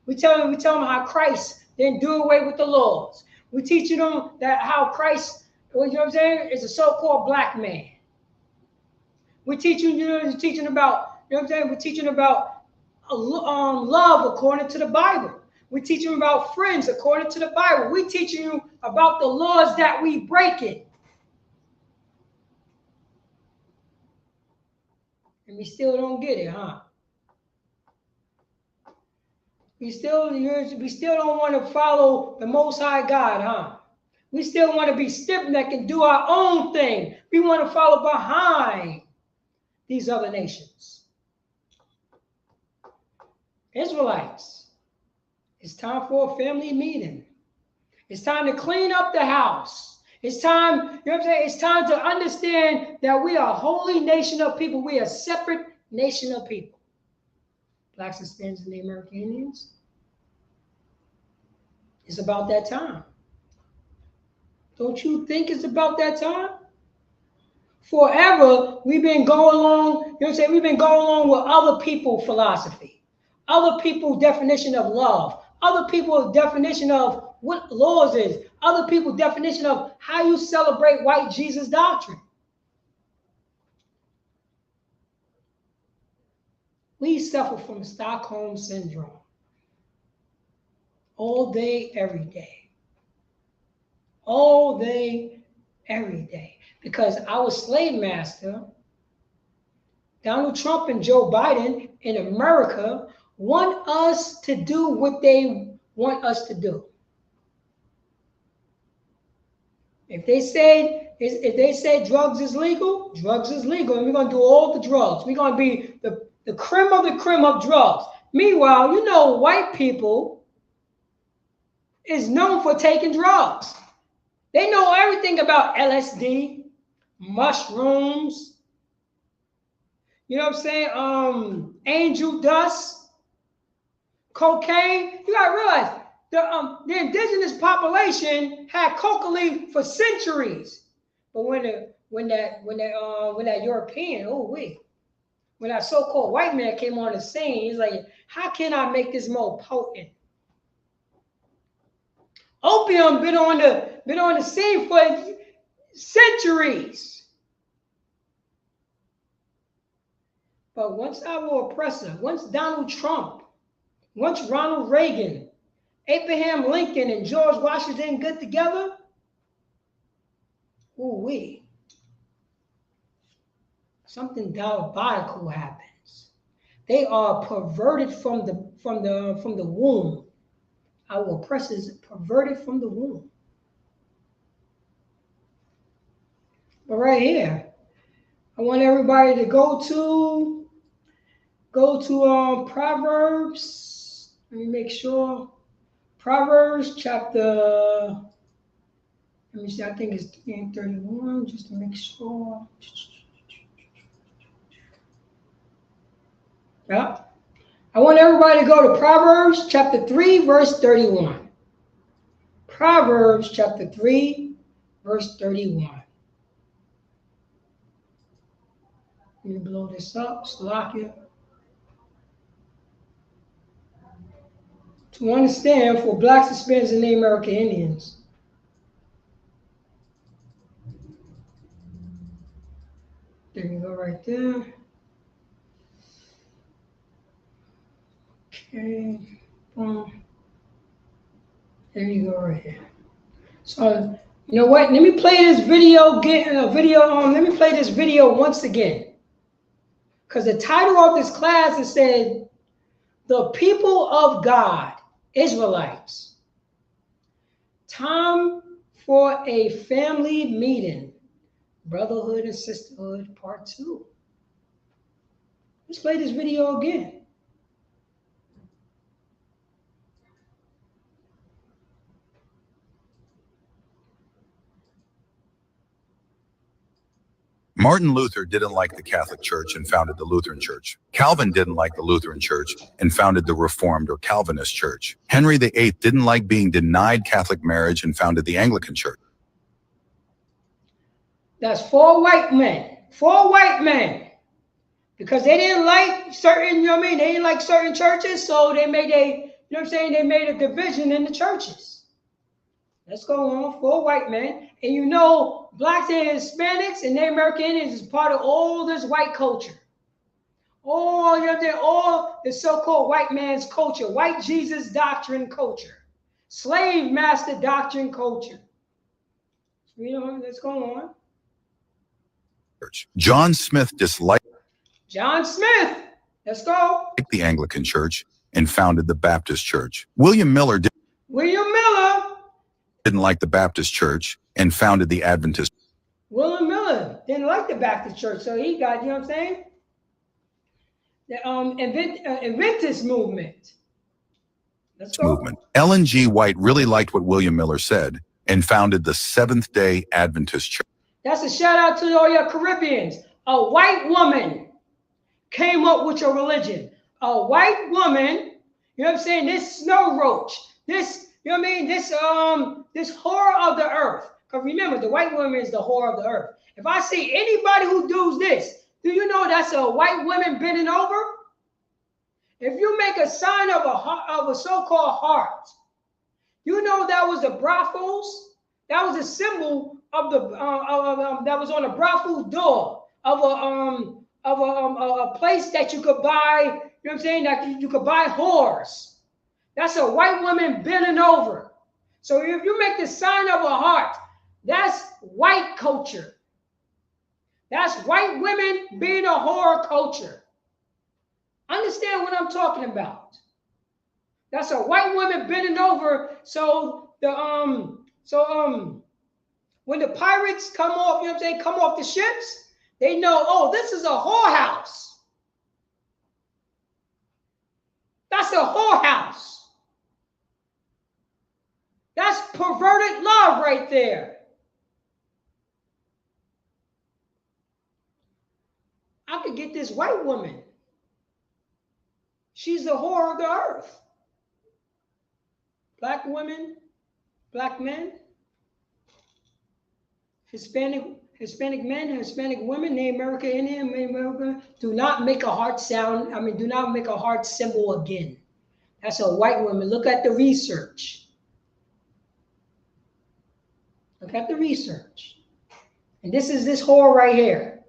We tell them how Christ didn't do away with the laws. We teaching them that how Christ, you know what I'm saying, is a so-called black man. We're teaching about, you know what I'm saying, we're teaching about love according to the Bible. We're teaching about friends according to the Bible. We're teaching you about the laws that we break it. And we still don't get it, huh? We still don't want to follow the Most High God, huh? We still want to be stiff-necked and do our own thing. We want to follow behind these other nations. Israelites, it's time for a family meeting. It's time to clean up the house. It's time, you know what I'm saying? It's time to understand that we are a holy nation of people. We are a separate nation of people. Blacks, Hispanics, and Native American Indians. It's about that time. Don't you think it's about that time? Forever, we've been going along, you know what I'm saying? We've been going along with other people's philosophy, other people's definition of love, other people's definition of what laws is, other people's definition of how you celebrate white Jesus doctrine. We suffer from Stockholm Syndrome all day, every day. All day, every day. Because our slave master, Donald Trump and Joe Biden in America, want us to do what they want us to do. If they say drugs is legal, drugs is legal, and we're going to do all the drugs. We're going to be the creme of drugs. Meanwhile, you know, white people is known for taking drugs. They know everything about LSD, mushrooms, you know what I'm saying? Angel dust, cocaine. You gotta realize the indigenous population had coca leaf for centuries. But when that European, when that so-called white man came on the scene, he's like, how can I make this more potent? Opium been on the scene for centuries. But once our oppressor, once Donald Trump, once Ronald Reagan, Abraham Lincoln, and George Washington get together, ooh-wee, something diabolical happens. They are perverted from the womb. Our oppressors perverted from the womb. But right here, I want everybody to go to Proverbs. Let me make sure. Proverbs chapter, let me see, I think it's 3 and 31, just to make sure. Yeah. I want everybody to go to Proverbs chapter 3, verse 31. Proverbs chapter 3, verse 31. Let me blow this up, Slovakia. To understand for Blacks, Hispanics, and Native American Indians. There you go, right there. Okay, boom. There you go, right here. So, you know what? Let me play this video. Let me play this video once again, because the title of this class is said, "The People of God, Israelites. Time for a family meeting. Brotherhood and Sisterhood Part 2." Let's play this video again. Martin Luther didn't like the Catholic Church and founded the Lutheran Church. Calvin didn't like the Lutheran Church and founded the Reformed or Calvinist Church. Henry VIII didn't like being denied Catholic marriage and founded the Anglican Church. That's 4 white men. 4 white men. Because they didn't like certain, they didn't like certain churches, so they made they made a division in the churches. Let's go on. 4 white men. And Blacks and Hispanics and Native American Indians is part of all this white culture. All the so-called white man's culture, white Jesus doctrine culture, slave master doctrine culture. Let's go on. John Smith disliked John Smith. Let's go. the Anglican Church and founded the Baptist Church. William Miller didn't like the Baptist Church and founded the Adventist. William Miller didn't like the Baptist Church, so he got, the Adventist movement. Let's go. Movement. Ellen G. White really liked what William Miller said and founded the Seventh-day Adventist Church. That's a shout out to all your Caribbeans. A white woman came up with your religion. A white woman, this snow roach, this whore of the earth. Because remember, the white woman is the whore of the earth. If I see anybody who does this, do you know that's a white woman bending over? If you make a sign of a so-called heart, that was the brothels. That was a symbol of the that was on a brothel door of a place that you could buy. That you could buy whores. That's a white woman bending over. So if you make the sign of a heart, that's white culture. That's white women being a whore culture. Understand what I'm talking about? That's a white woman bending over. So when the pirates come off, come off the ships, they know, oh, this is a whorehouse. That's a whorehouse. That's perverted love right there. I could get this white woman. She's the whore of the earth. Black women, black men, Hispanic men, Hispanic women, Native American Indian, Native American, do not make a heart sound. Do not make a heart symbol again. That's a white woman. Look at the research. Look at the research. And this is this whore right here.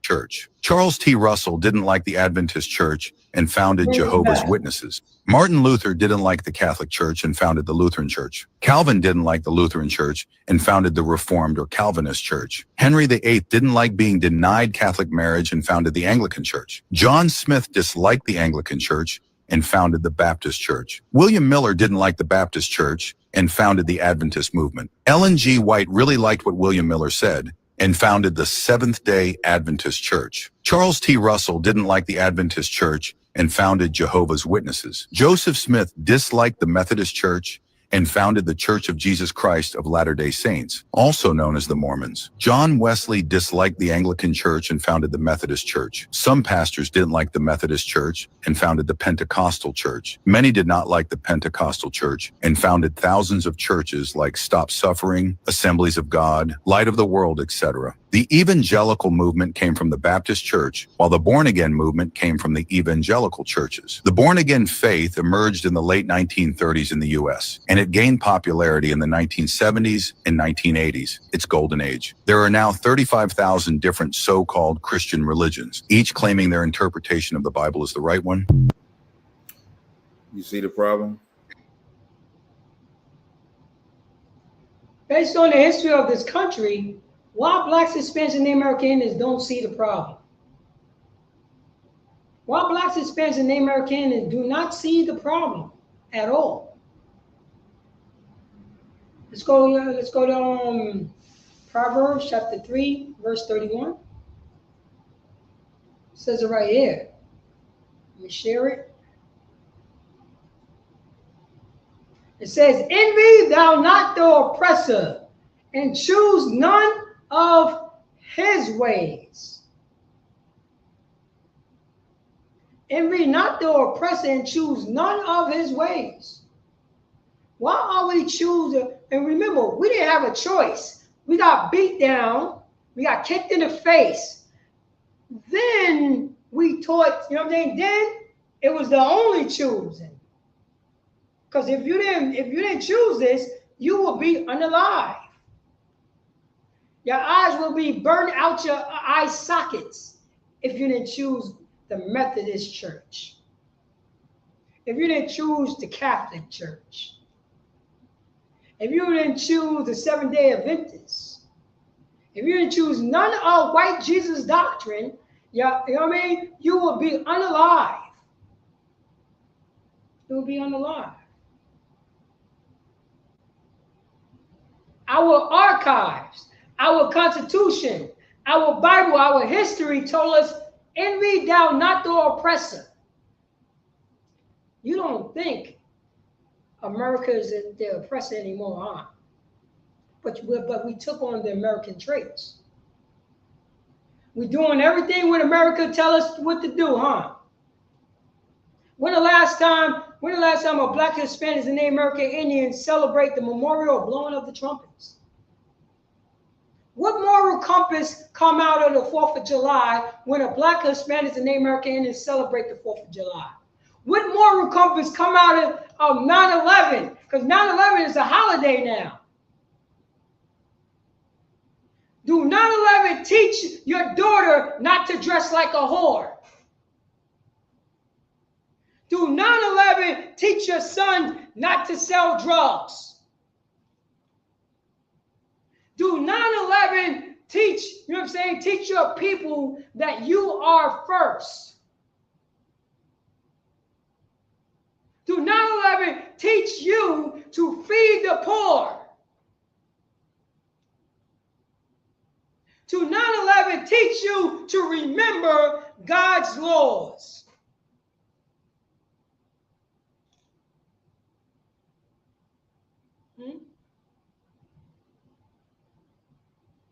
Church. Charles T. Russell didn't like the Adventist Church and founded Jehovah's Witnesses. Martin Luther didn't like the Catholic Church and founded the Lutheran Church. Calvin didn't like the Lutheran Church and founded the Reformed or Calvinist Church. Henry VIII didn't like being denied Catholic marriage and founded the Anglican Church. John Smith disliked the Anglican Church and founded the Baptist Church. William Miller didn't like the Baptist Church and founded the Adventist movement. Ellen G. White really liked what William Miller said and founded the Seventh-day Adventist Church. Charles T. Russell didn't like the Adventist Church and founded Jehovah's Witnesses. Joseph Smith disliked the Methodist Church and founded the Church of Jesus Christ of Latter-day Saints, also known as the Mormons. John Wesley disliked the Anglican Church and founded the Methodist Church. Some pastors didn't like the Methodist Church and founded the Pentecostal Church. Many did not like the Pentecostal Church and founded thousands of churches like Stop Suffering, Assemblies of God, Light of the World, etc. The evangelical movement came from the Baptist Church, while the born-again movement came from the evangelical churches. The born-again faith emerged in the late 1930s in the U.S., and it gained popularity in the 1970s and 1980s, its golden age. There are now 35,000 different so-called Christian religions, each claiming their interpretation of the Bible is the right one. You see the problem? Based on the history of this country, why blacks, Hispanics, and Native Americans don't see the problem? Why blacks, Hispanics, and Native Americans do not see the problem at all? Let's go to Proverbs chapter 3, verse 31. It says it right here. Let me share it. It says, envy thou not the oppressor, and choose none of his ways. Envy not the oppressor, and choose none of his ways. Why are we choosing? And remember, we didn't have a choice. We got beat down. We got kicked in the face. Then we taught, you know what I'm saying? Then it was the only choosing. Because if you didn't choose this, you will be unalive. Your eyes will be burned out your eye sockets if you didn't choose the Methodist Church. If you didn't choose the Catholic Church. If you didn't choose the Seventh-day Adventists. If you didn't choose none of white Jesus doctrine, you know what I mean? You will be unalive. You will be unalive. Our archives, our Constitution, our Bible, our history told us, envy thou not the oppressor. You don't think America is the oppressor anymore, huh? But we took on the American traits. We're doing everything what America tell us what to do, huh? When the last time a black, Hispanic, and Native American Indians celebrate the memorial of blowing of the trumpets? What moral compass come out of the 4th of July when a black, Hispanic, and Native American Indians celebrate the 4th of July? What moral compass come out of 9/11? Because 9/11 is a holiday now. Do 9/11 teach your daughter not to dress like a whore? Do 9/11 teach your son not to sell drugs? Do 9/11 teach, you know what I'm saying, teach your people that you are first? Do 9/11 teach you to feed the poor? Do 9/11 teach you to remember God's laws?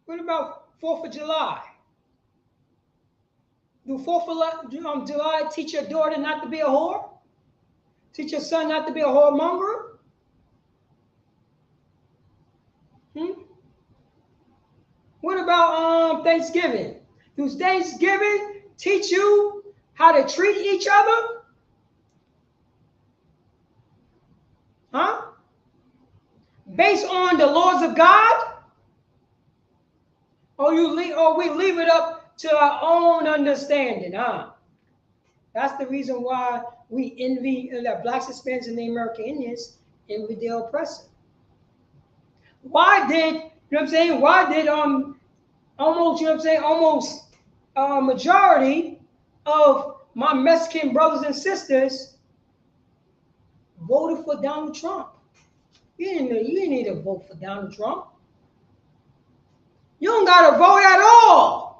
What about 4th of July? Do 4th of July teach your daughter not to be a whore? Teach your son not to be a whoremonger? What about Thanksgiving? Does Thanksgiving teach you how to treat each other? based on the laws of God, or we leave it up to our own understanding, huh? That's the reason why we envy the Blacks, Hispanics, and the American Indians envy their oppressor. Why did, you know what I'm saying? Why did almost, you know what I'm saying, almost a majority of my Mexican brothers and sisters voted for Donald Trump? You didn't need to vote for Donald Trump. You don't got to vote at all.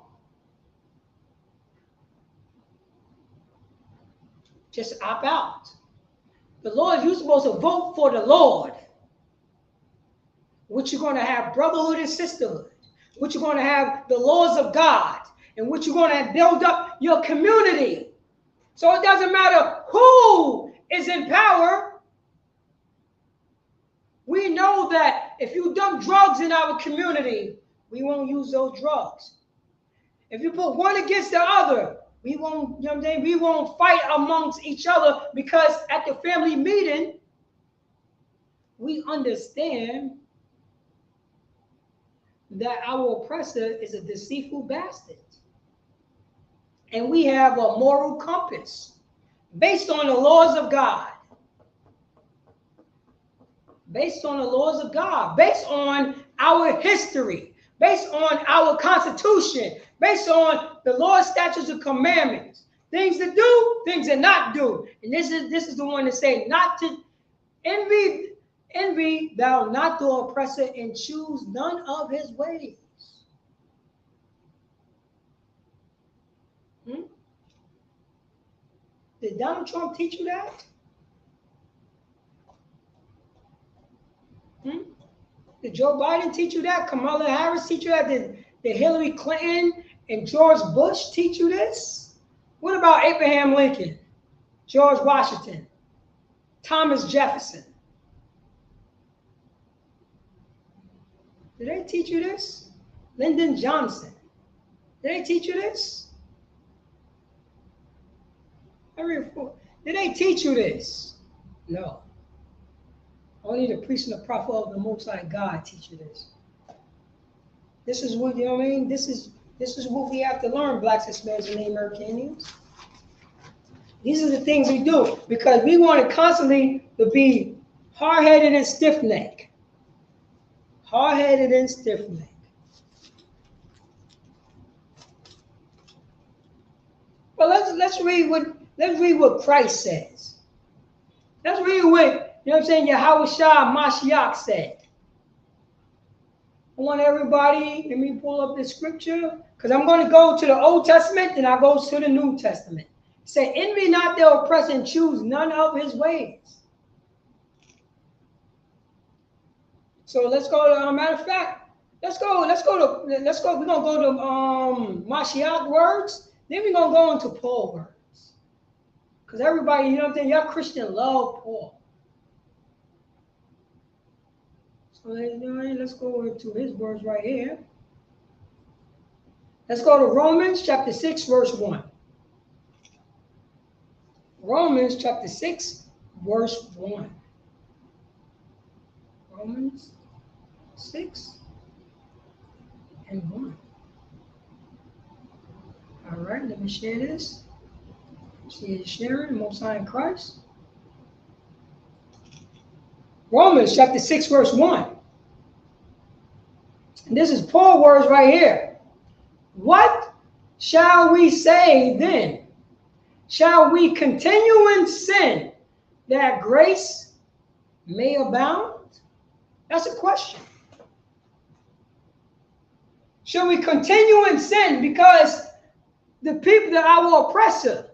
Just opt out. The Lord, you're supposed to vote for the Lord. Which you're going to have brotherhood and sisterhood. Which you're going to have the laws of God. And which you're going to build up your community. So it doesn't matter who is in power. We know that if you dump drugs in our community, we won't use those drugs. If you put one against the other, we won't, you know what I'm saying? We won't fight amongst each other, because at the family meeting, we understand that our oppressor is a deceitful bastard. And we have a moral compass based on the laws of God. Based on the laws of God, based on our history, based on our Constitution, based on the laws, statutes, and commandments, things to do, things to not do. And this is the one to say, not to envy thou not the oppressor, and choose none of his ways. Did Donald Trump teach you that? Did Joe Biden teach you that? Kamala Harris teach you that? Did Hillary Clinton and George Bush teach you this? What about Abraham Lincoln, George Washington, Thomas Jefferson? Did they teach you this? Lyndon Johnson. Did they teach you this? Did they teach you this? No. Only the priest and the prophet of the Most High God teach you this. This is what, you know what I mean? This is what we have to learn, Blacks, Hispanics, and American Indians. These are the things we do, because we want to constantly to be hard-headed and stiff-necked. Hard-headed and stiff-necked. Well, let's read what Christ says. Let's read what, you know what I'm saying, Yahweh Shah Mashiach said. I want everybody, let me pull up the scripture, because I'm going to go to the Old Testament, then I go to the New Testament. Say, envy not the oppressor, and choose none of his ways. So let's go to, matter of fact, we're going to go to Mashiach words, then we're going to go into Paul words. Because everybody, you know what I'm saying, y'all Christian love Paul. So let's go into his words right here. Let's go to Romans chapter 6, verse 1. Romans chapter 6, verse 1. Romans 6 and 1. All right, let me share this. She is sharing Most High in Christ. Romans chapter 6, verse 1. And this is Paul's words right here. What shall we say then? Shall we continue in sin that grace may abound? That's a question. Shall we continue in sin because the people that our oppressor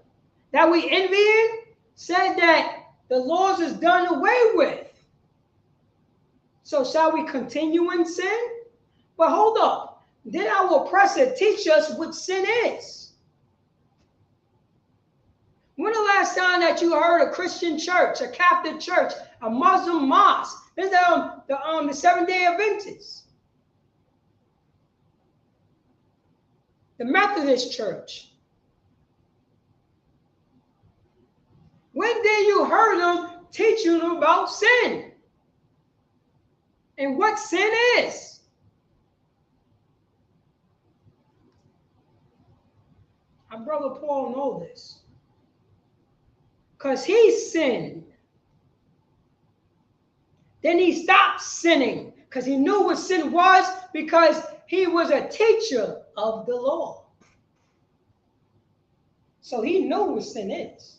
that we envy said that the laws is done away with? So shall we continue in sin? But hold up. Did our oppressor teach us what sin is? When the last time that you heard a Christian church, a Catholic church, a Muslim mosque, this the Seventh-day Adventists, the Methodist church? When did you hear them teach you about sin? and what sin is. Our brother Paul knows this. Because he sinned. Then he stopped sinning because he knew what sin was, because he was a teacher of the law. So he knew what sin is.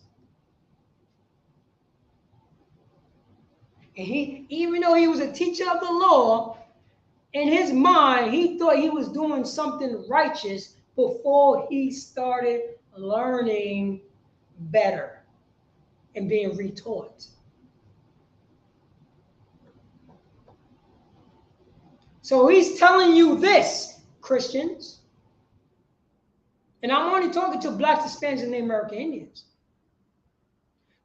And even though he was a teacher of the law, in his mind, he thought he was doing something righteous before he started learning better and being retaught. So he's telling you this, Christians, and I'm only talking to blacks, Hispanics, and Native American Indians.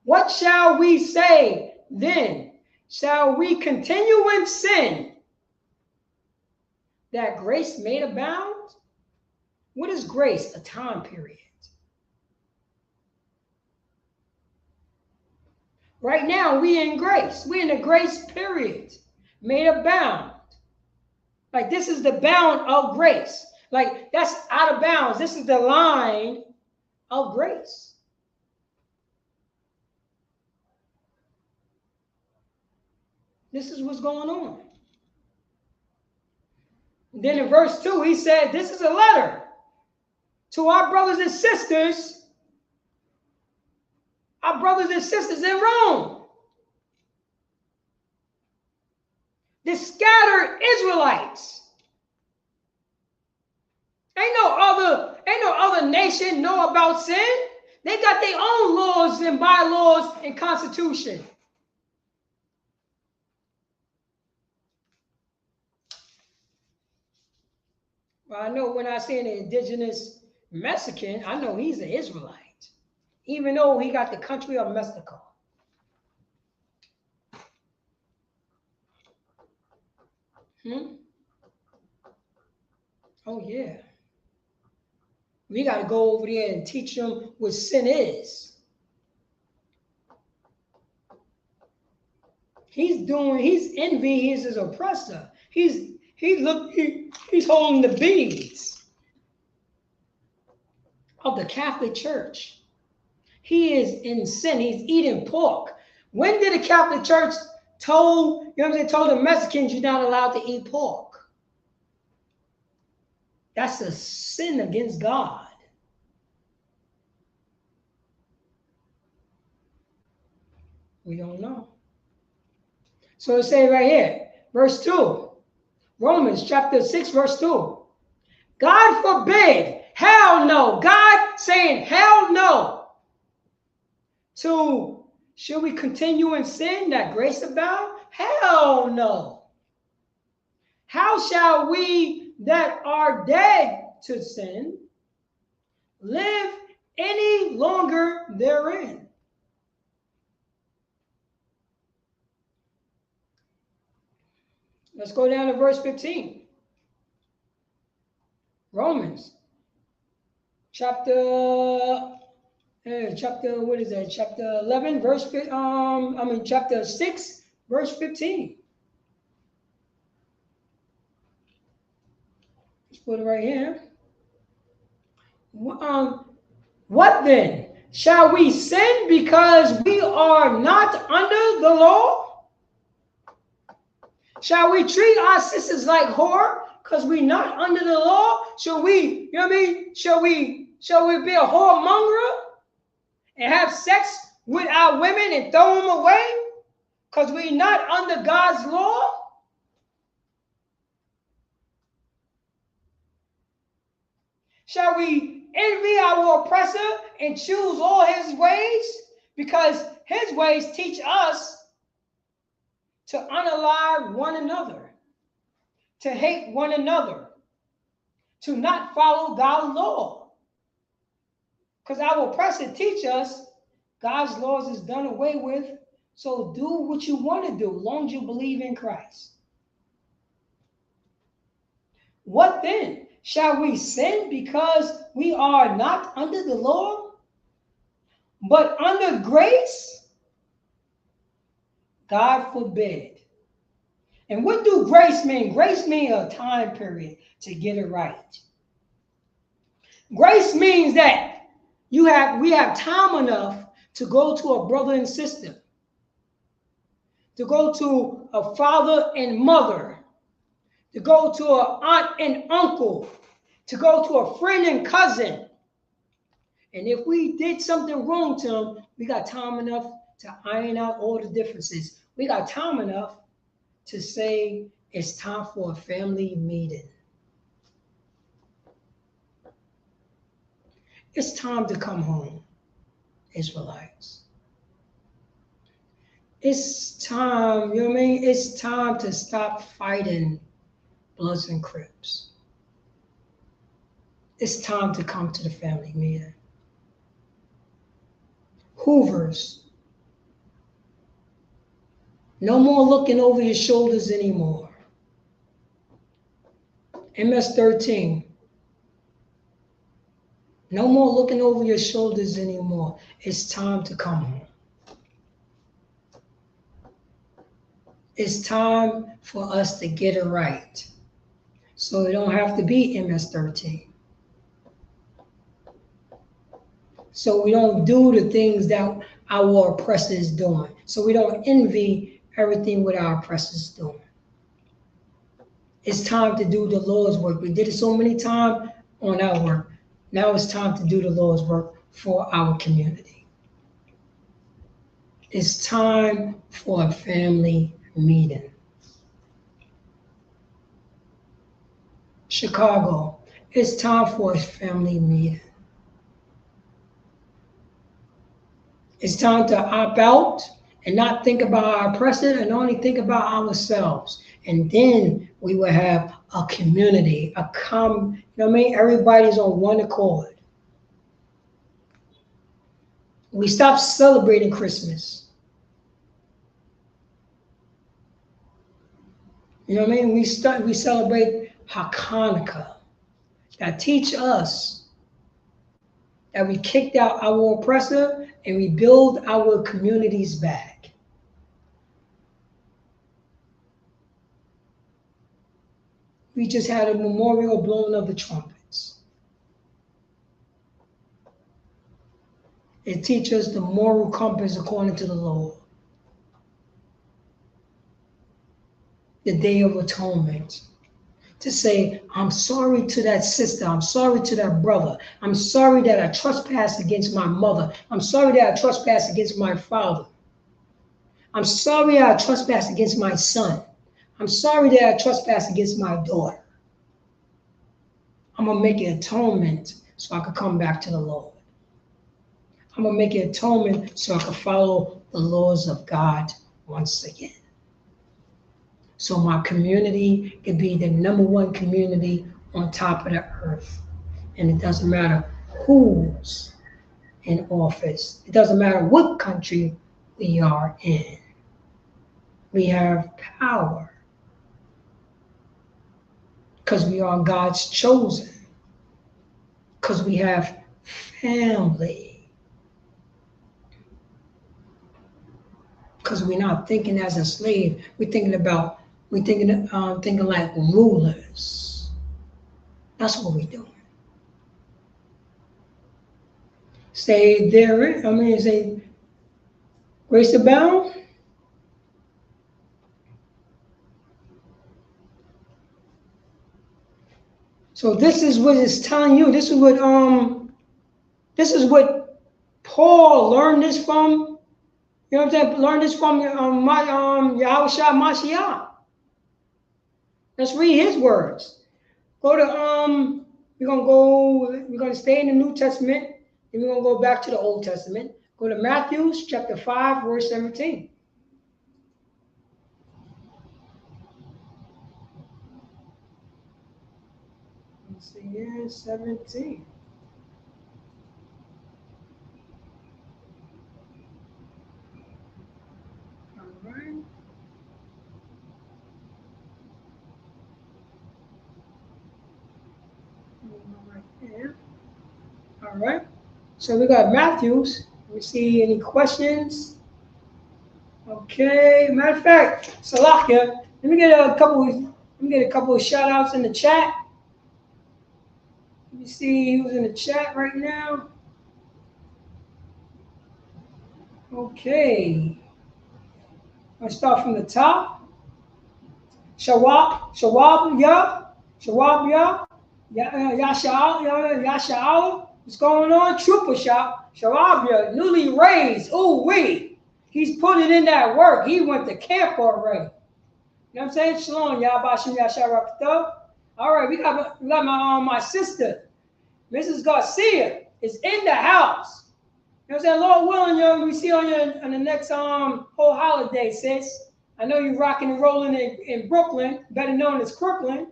What shall we say then? Shall we continue in sin that grace may abound? What is grace? A time period. Right now, we in grace. We in a grace period. Made abound. Like, this is the bound of grace. Like, that's out of bounds. This is the line of grace. This is what's going on. Then in verse 2, he said, this is a letter to our brothers and sisters in Rome. The scattered Israelites. Ain't no other nation know about sin. They got their own laws and bylaws and constitution. Well, I know when I say an indigenous Mexican, I know he's an Israelite, even though he got the country of Mexico. Oh, yeah. We got to go over there and teach them what sin is. He's envy, he's his oppressor. He's holding the beads of the Catholic Church. He is in sin. He's eating pork. When did the Catholic Church told the Mexicans you're not allowed to eat pork? That's a sin against God. We don't know. So it says right here, verse 2, Romans chapter 6, verse 2. God forbid, hell no. God saying hell no. So should we continue in sin that grace abound? Hell no. How shall we that are dead to sin live any longer therein? Let's go down to verse 15. Romans chapter what is that? Chapter 11 verse chapter 6 verse 15. Let's put it right here. What then? Shall we sin because we are not under the law? Shall we treat our sisters like whore because we're not under the law? Shall we, Shall we be a whoremonger and have sex with our women and throw them away because we're not under God's law? Shall we envy our oppressor and choose all his ways? Because his ways teach us to unalive one another, to hate one another, to not follow God's law. Because our oppressor teach us God's laws is done away with, so do what you want to do, as long as you believe in Christ. What then? Shall we sin because we are not under the law, but under grace? God forbid. And what do grace mean? Grace means a time period to get it right. Grace means that we have time enough to go to a brother and sister, to go to a father and mother, to go to an aunt and uncle, to go to a friend and cousin. And if we did something wrong to them, we got time enough to iron out all the differences. We got time enough to say it's time for a family meeting. It's time to come home, Israelites. It's time, you know what I mean? It's time to stop fighting Bloods and Crips. It's time to come to the family meeting. Hoovers, no more looking over your shoulders anymore. MS-13, no more looking over your shoulders anymore. It's time to come home. It's time for us to get it right. So it don't have to be MS-13. So we don't do the things that our oppressor is doing. So we don't envy everything what our oppressor is doing. It's time to do the Lord's work. We did it so many times on our work. Now it's time to do the Lord's work for our community. It's time for a family meeting. Chicago, it's time for a family meeting. It's time to opt out and not think about our oppressor and only think about ourselves. And then we will have a community, you know what I mean? Everybody's on one accord. We stop celebrating Christmas. You know what I mean? We celebrate Hanukkah. That teach us that we kicked out our oppressor and we build our communities back. We just had a memorial blowing of the trumpets. It teaches the moral compass according to the Lord. The Day of Atonement. To say, I'm sorry to that sister, I'm sorry to that brother, I'm sorry that I trespassed against my mother, I'm sorry that I trespassed against my father, I'm sorry that I trespassed against my son, I'm sorry that I trespassed against my daughter. I'm gonna make an atonement so I could come back to the Lord. I'm gonna make an atonement so I could follow the laws of God once again. So my community can be the #1 community on top of the earth. And it doesn't matter who's in office. It doesn't matter what country we are in. We have power because we are God's chosen. Because we have family. Because we're not thinking as a slave. We're thinking like rulers. That's what we're doing. Say grace abound. So this is what it's telling you. This is what Paul learned this from. You know what I'm saying? Learn this from Yahushua Mashiach. Let's read his words. Go to we're gonna stay in the New Testament, and we're gonna go back to the Old Testament. Go to Matthew chapter 5, verse 17. Let's see here, 17. All right. All right. So we got Matthews. Let me see any questions. Okay. Matter of fact, Salakia, Let me get a couple of shout outs in the chat. Let me see who's in the chat right now. Okay. I'll start from the top. Shawab, Yasha'al. What's going on? Trooper Shop. Shawab, newly raised. Ooh, wee. He's putting in that work. He went to camp already. You know what I'm saying? Shalom, Yabashim Yasharakta. All right, we got my sister, Mrs. Garcia, is in the house. You know what I'm saying? Lord willing, we see on you on the next whole holiday, sis. I know you're rocking and rolling in Brooklyn, better known as Crooklyn.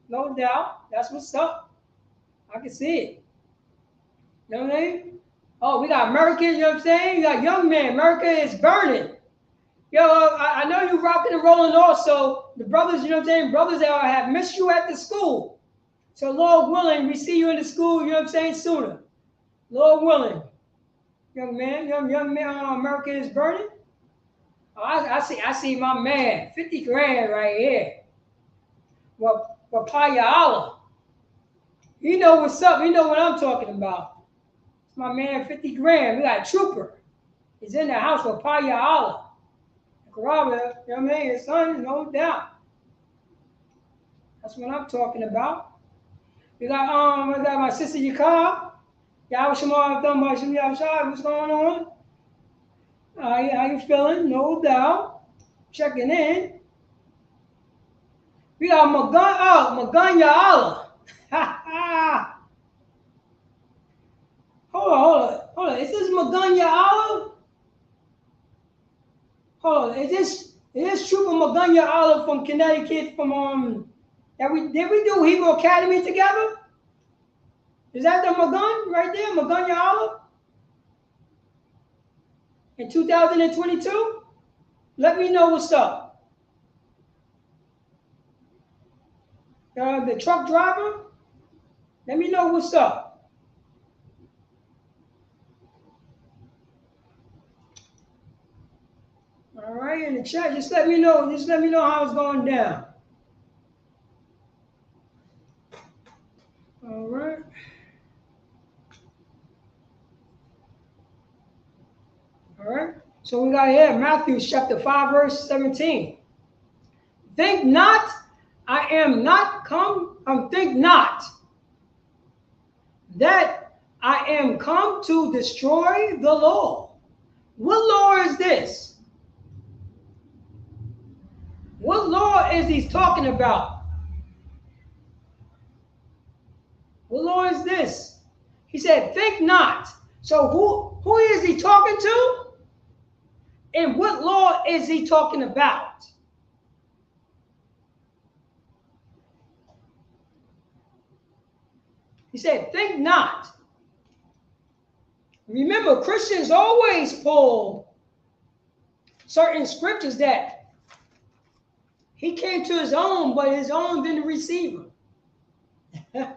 No doubt. That's what's up. I can see it. You know what I mean? Oh, we got America, you know what I'm saying? You got young man. America is burning. Yo, I know you rocking and rolling also. The brothers, you know what I'm saying? Brothers that have missed you at the school. So Lord willing, we see you in the school, you know what I'm saying, sooner. Lord willing. Young man, America is burning. Oh, I see my man, 50 grand right here. Wapaya Allah. You know what's up, you know what I'm talking about. It's my man, 50 grand. We got a trooper. He's in the house with Wapaya Allah. Karawa, you know what I mean? His son, no doubt. That's what I'm talking about. We got my sister Yakab. What's going on? How you feeling? No doubt. Checking in. We got Maganya Allah. Hold on. Is this Maganya Allah? Hold on. Is this Trooper Maganya Allah from Connecticut? From did we do Hebrew Academy together? Is that the Magan right there, Maganya Allah? In 2022? Let me know what's up. The truck driver? Let me know what's up. All right, in the chat, just let me know how it's going down. All right. All right. So we got here Matthew chapter 5, verse 17. Think not, I am not come, think not that I am come to destroy the law. What law is this? What law is he talking about? What law is this? He said, think not. So who is he talking to? And what law is he talking about? He said, think not. Remember, Christians always pull certain scriptures that he came to his own, but his own didn't receive him.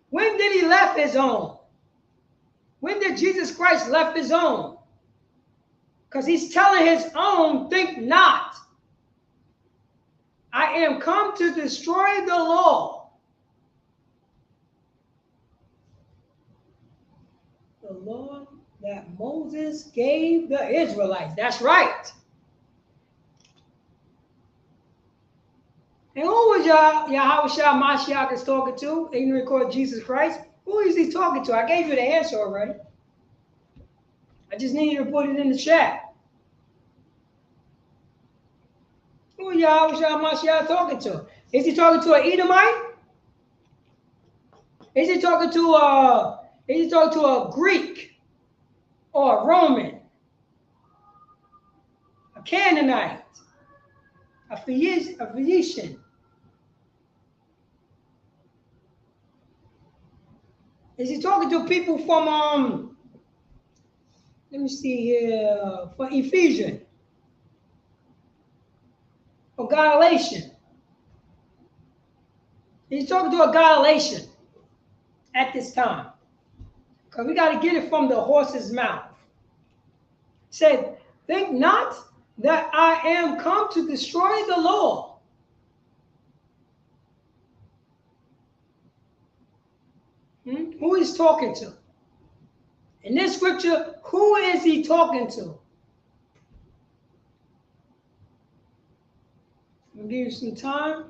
When did he left his own? When did Jesus Christ left his own? Because he's telling his own, think not. I am come to destroy the law. The law that Moses gave the Israelites. That's right. And who was Yahweh Mashiach is talking to? Ignorant called Jesus Christ. Who is he talking to? I gave you the answer already. I just need you to put it in the chat. Who is Yahweh Mashiach talking to? Is he talking to an Edomite? Is he talking to a Greek or a Roman? A Canaanite? A Phoenician? Is he talking to people from let me see here, for Ephesians or Galatian? He's talking to a Galatian at this time, because we got to get it from the horse's mouth. Said, think not that I am come to destroy the law. Who he's talking to? In this scripture, who is he talking to? I'll give you some time.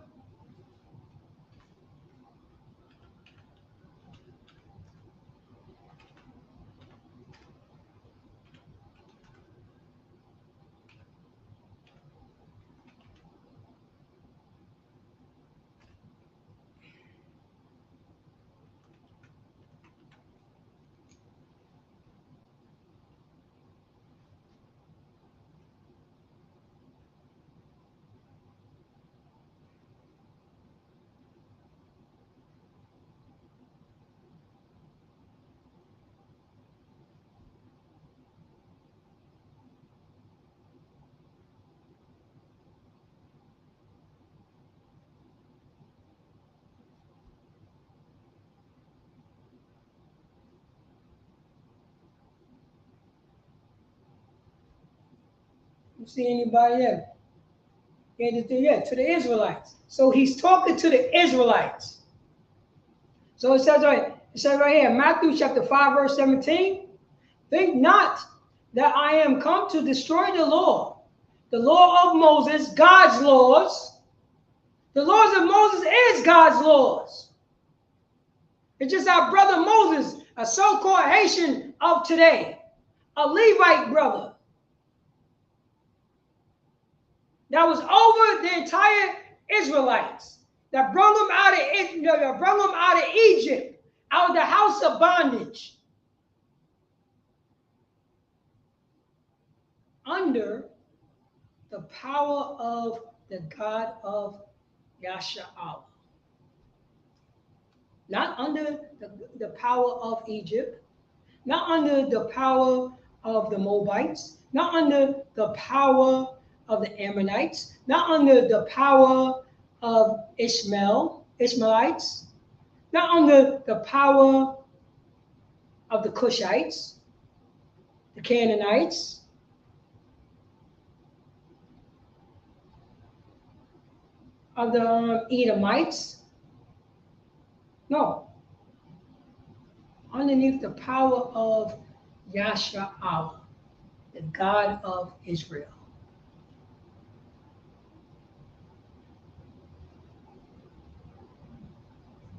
You see anybody there? Yeah, to the Israelites. So he's talking to the Israelites. So it says right here, Matthew chapter 5, verse 17. Think not that I am come to destroy the law of Moses, God's laws. The laws of Moses is God's laws. It's just our brother Moses, a so-called Haitian of today, a Levite brother, that was over the entire Israelites, that brought them out of Egypt, out of the house of bondage, under the power of the God of Yasha'al. Not under the power of Egypt, not under the power of the Moabites, not under the power of the Ammonites, not under the power of Ishmaelites, not under the power of the Cushites, the Canaanites, of the Edomites. No. Underneath the power of Yasha'al, the God of Israel.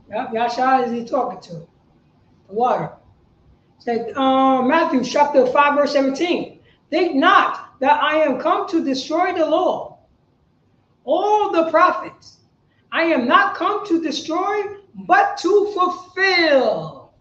Yep, Yasha'al is he talking to? The water. Say, Matthew chapter 5, verse 17. Think not that I am come to destroy the law, all the prophets. I am not come to destroy, but to fulfill.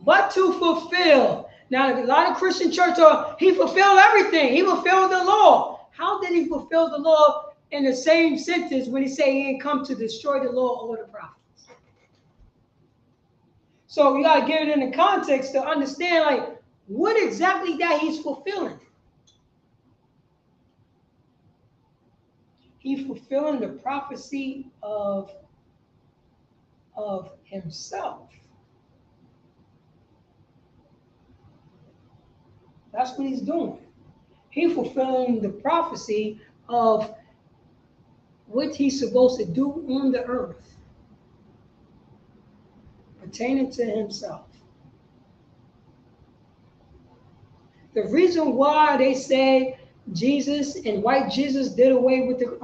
But to fulfill. Now, a lot of Christian churches he fulfilled everything. He fulfilled the law. How did he fulfill the law in the same sentence when he said he ain't come to destroy the law or the prophets? So you got to get it in the context to understand, like, what exactly that he's fulfilling. He's fulfilling the prophecy of himself. That's what he's doing. He's fulfilling the prophecy of what he's supposed to do on the earth, pertaining to himself. The reason why they say Jesus and white Jesus did away with the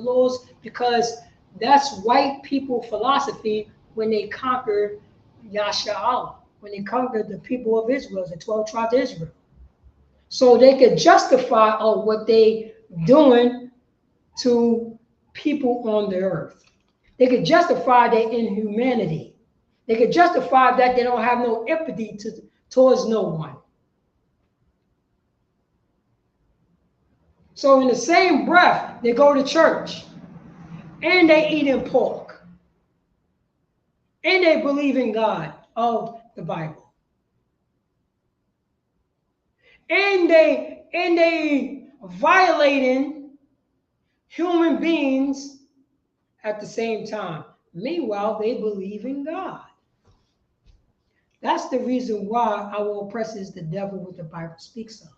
laws, because that's white people philosophy when they conquered Yasha'al, when they conquered the people of Israel, the 12 tribes of Israel. So they could justify what they doing to people on the earth. They could justify their inhumanity. They could justify that they don't have no empathy towards no one. So in the same breath, they go to church and they eating pork and they believe in God of the Bible. And they violating human beings at the same time. Meanwhile, they believe in God. That's the reason why our oppressor is the devil, what the Bible speaks of.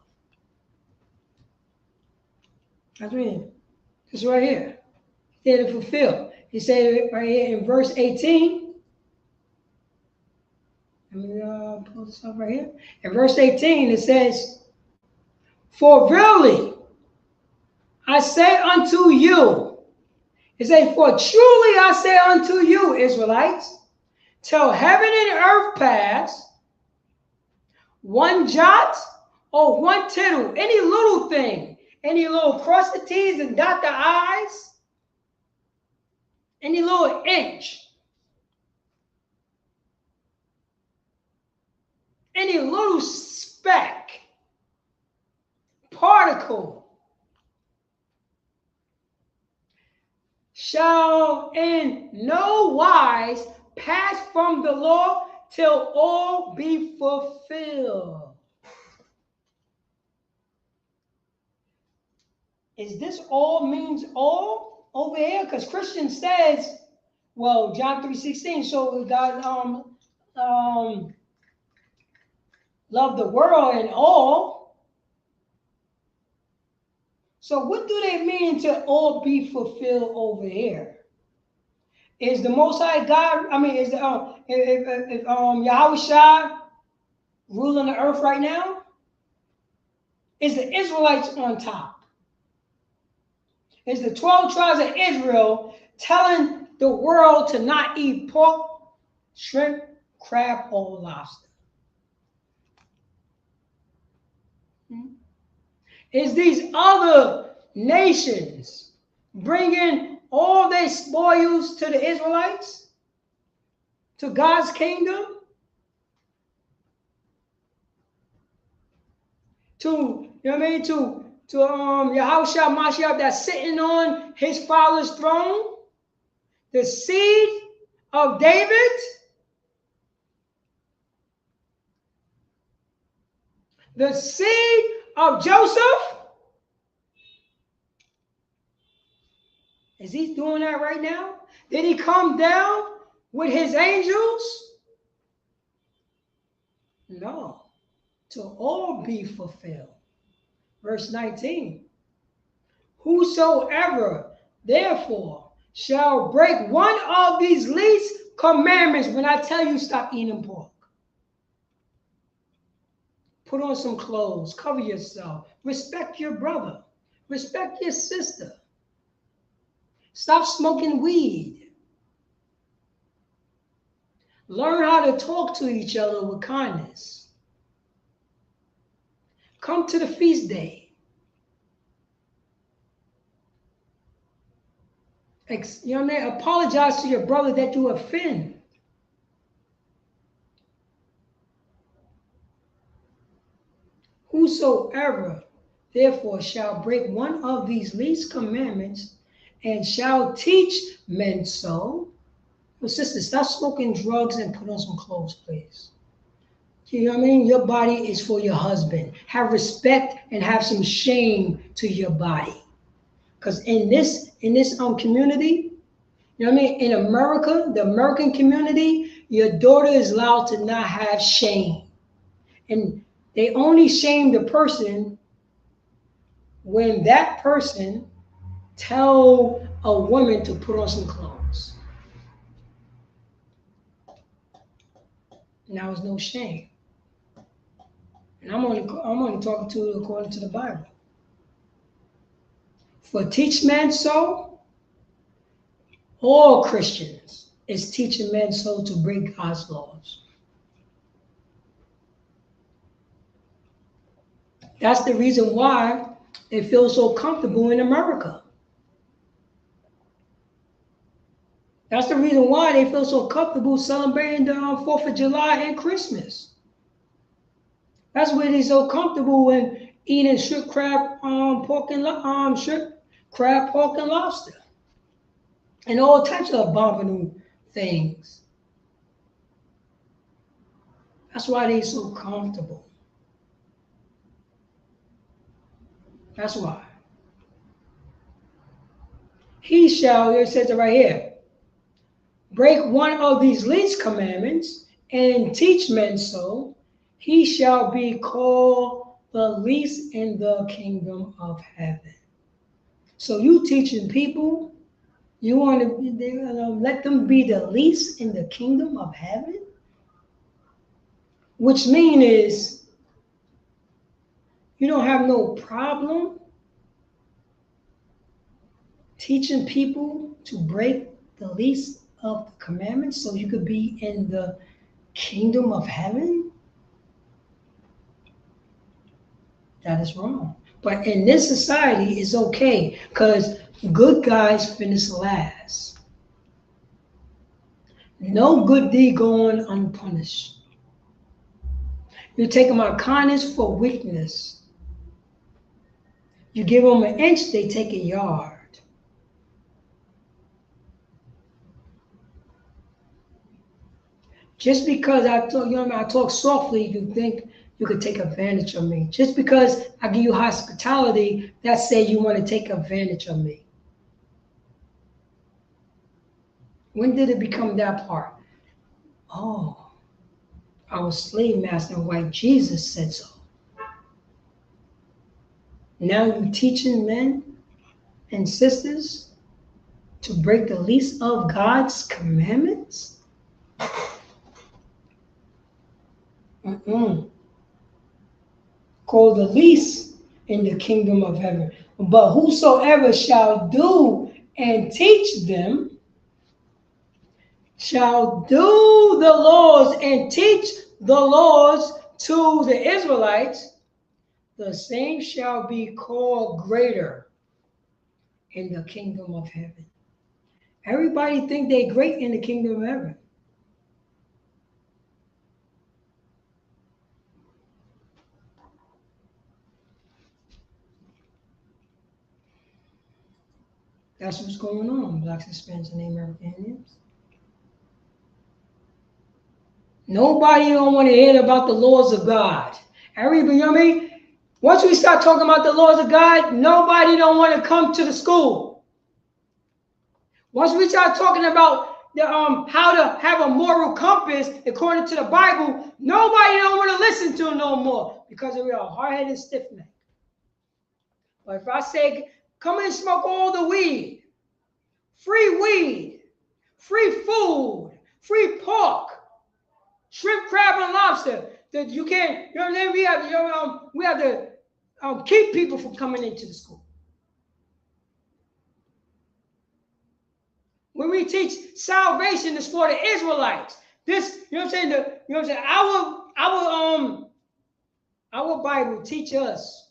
That's mean, it's right here. He did it fulfill. He said it right here in verse 18. Let me pull this up right here. In verse 18, it says, "For verily I say unto you," it says, "For truly I say unto you, Israelites, till heaven and earth pass, one jot or one tittle," any little thing, any little cross the T's and dot the I's, any little inch, any little speck, particle, shall in no wise pass from the law till all be fulfilled. Is this all means all over here? Because Christian says, well, John 3:16, so God love the world and all. So what do they mean to all be fulfilled over here? Is the Most High God, I mean, is the Yahweh Shai ruling the earth right now? Is the Israelites on top? Is the 12 tribes of Israel telling the world to not eat pork, shrimp, crab, or lobster? Is these other nations bringing all their spoils to the Israelites, to God's kingdom, to, you know what I mean, to Yahushua Mashiach that's sitting on his father's throne, the seed of David, the seed of Joseph? Is he doing that right now? Did he come down with his angels? No. To all be fulfilled. Verse 19. "Whosoever therefore shall break one of these least commandments," when I tell you stop eating pork, put on some clothes, cover yourself, respect your brother, respect your sister, stop smoking weed, learn how to talk to each other with kindness, come to the feast day, you know what I mean? Apologize to your brother that you offend. "Whosoever therefore shall break one of these least commandments and shall teach men so." Well, sister, stop smoking drugs and put on some clothes, please. You know what I mean? Your body is for your husband. Have respect and have some shame to your body. Because in this community, you know what I mean? In America, the American community, your daughter is allowed to not have shame. And they only shame the person when that person tell a woman to put on some clothes. Now there's no shame. And I'm only talking to you according to the Bible. For teach men so, all Christians is teaching men so to break God's laws. That's the reason why they feel so comfortable in America. That's the reason why they feel so comfortable celebrating the 4th of July and Christmas. That's why they're so comfortable in eating shrimp, crab, pork, and lobster, and all types of abominable things. That's why they're so comfortable. That's why. He shall, it says it right here, break one of these least commandments and teach men so, he shall be called the least in the kingdom of heaven. So you teaching people, you want to let them be the least in the kingdom of heaven? Which mean is you don't have no problem teaching people to break the least of the commandments so you could be in the kingdom of heaven? That is wrong. But in this society, it's okay because good guys finish last. No good deed going unpunished. You take them out of kindness for weakness. You give them an inch, they take a yard. Just because I talk, I talk softly, you think you could take advantage of me. Just because I give you hospitality, that say you want to take advantage of me. When did it become that part? Oh, our slave master and white Jesus said so. Now you're teaching men and sisters to break the least of God's commandments? Called the least in the kingdom of heaven. But whosoever shall do and teach them, shall do the laws and teach the laws to the Israelites, the same shall be called greater in the kingdom of heaven. Everybody think they're great in the kingdom of heaven. That's what's going on, blacks, Hispanics, and American Indians. Nobody don't want to hear about the laws of God. Everybody, you know what I mean? Once we start talking about the laws of God, nobody don't want to come to the school. Once we start talking about the, how to have a moral compass according to the Bible, nobody don't want to listen to it no more because we are hard-headed, stiff-necked. But if I say, come and smoke all the weed, free food, free pork, shrimp, crab, and lobster, that you can't, you know what I mean? We have to keep people from coming into the school. When we teach salvation is for the Israelites. This, you know what I'm saying? Our Bible teach us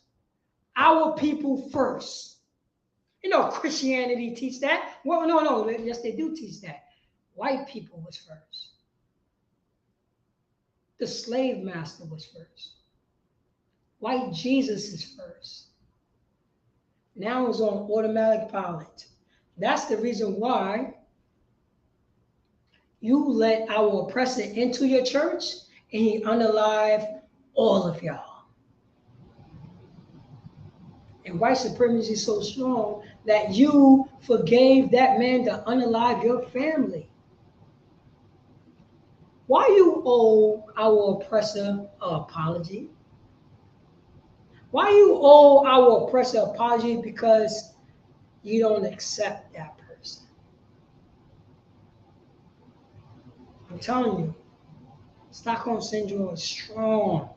our people first. You know, Christianity teach that. Well, no, yes, they do teach that. White people was first. The slave master was first. White Jesus is first. Now it's on automatic pilot. That's the reason why you let our oppressor into your church and he unalive all of y'all. And white supremacy is so strong that you forgave that man to unalive your family. Why you owe our oppressor an apology? Why you owe our oppressor an apology? Because you don't accept that person. I'm telling you, Stockholm Syndrome is strong.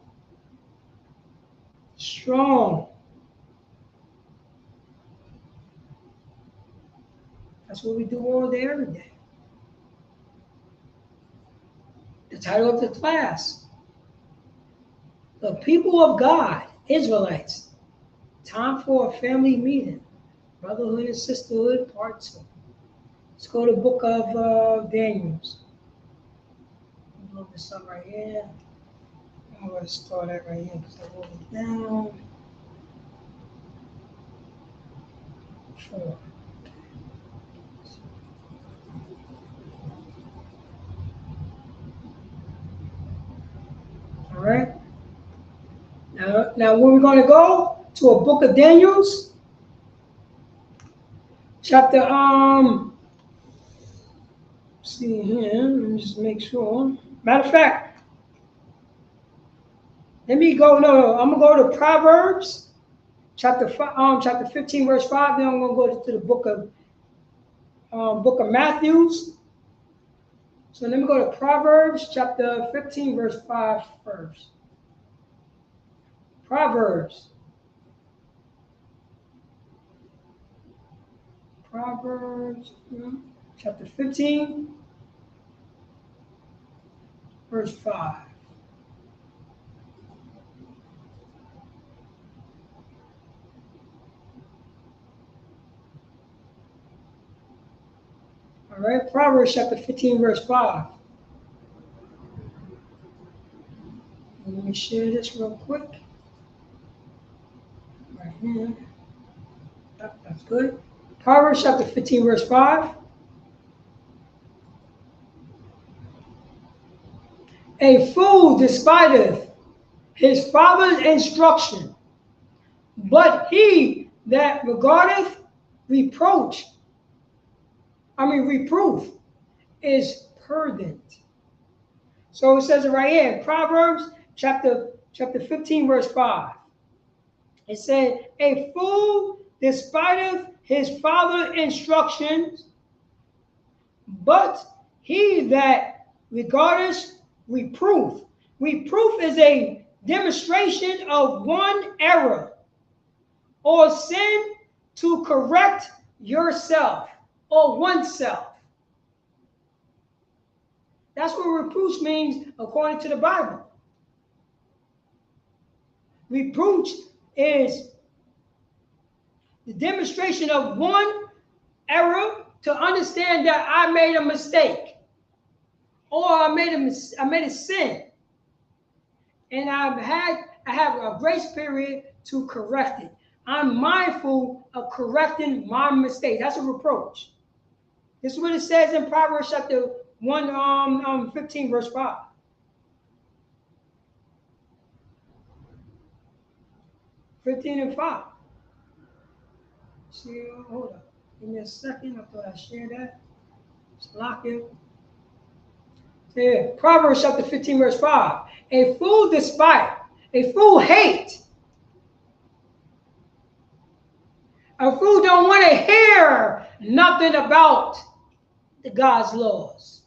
Strong. That's what we do all day, every day. The title of the class, The People of God, Israelites, Time for a Family Meeting, Brotherhood and Sisterhood Part 2. Let's go to the book of Daniels. Look this up right here. I'm going to start that right here because I wrote it down. 4. All right. Now where we're going to go to a book of Daniels, chapter see here. Let me just make sure. Matter of fact, let me go. No, I'm gonna go to Proverbs, chapter 15, verse 5. Then I'm gonna go to the book of Matthews. So let me go to Proverbs, chapter 15, verse 5 first. Proverbs, chapter 15, verse 5. All right, Proverbs chapter 15, verse 5. Let me share this real quick. Right here. That's good. Proverbs chapter 15, verse 5. A fool despiseth his father's instruction, but he that regardeth reproof is prudent. So it says it right here in Proverbs chapter 15, verse 5. It said, a fool despiseth his father's instructions, but he that regardeth reproof. Reproof is a demonstration of one error or sin to correct yourself or oneself. That's what reproof means according to the Bible. Reproof is the demonstration of one error to understand that I made a mistake or I made a sin, and I have a grace period to correct it. I'm mindful of correcting my mistake. That's a reproach. This is what it says in Proverbs chapter 15, verse 5. And 5. See, hold up. Give me a second. I thought I shared that. Just lock it. Yeah. Proverbs chapter 15, verse 5. A fool despite, a fool hate. A fool don't want to hear nothing about the God's laws.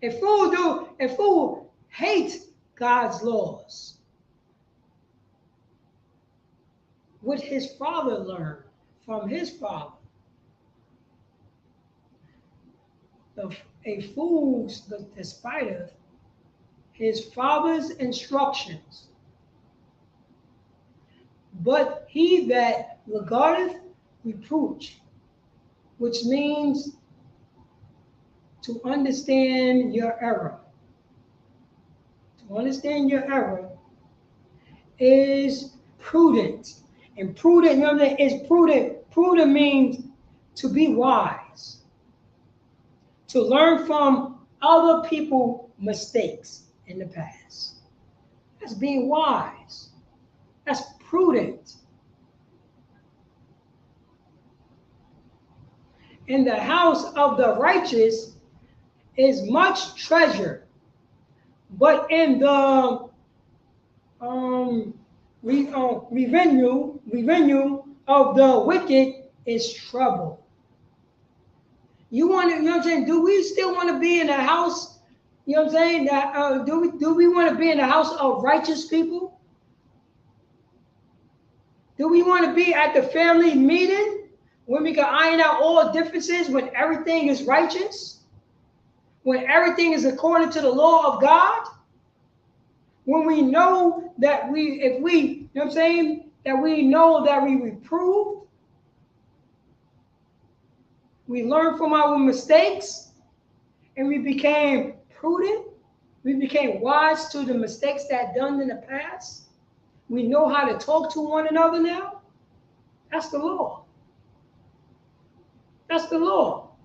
A fool hates God's laws. What his father learned from his father. A fool despiteth his father's instructions, but he that regardeth reproach, which means to understand your error. To understand your error is prudent. And prudent, you know what I mean, is prudent. Prudent means to be wise. To learn from other people's mistakes in the past. That's being wise. That's prudent. In the house of the righteous is much treasure, but in the revenue of the wicked is trouble. You want to, you know what I'm saying? Do we still want to be in a house? You know what I'm saying? That do we want to be in a house of righteous people? Do we want to be at the family meeting when we can iron out all differences, when everything is righteous, when everything is according to the law of God? When we know that if we, you know what I'm saying, that we know that we reprove, we learn from our mistakes, and we became prudent, we became wise to the mistakes that done in the past. We know how to talk to one another now. That's the law. That's the law.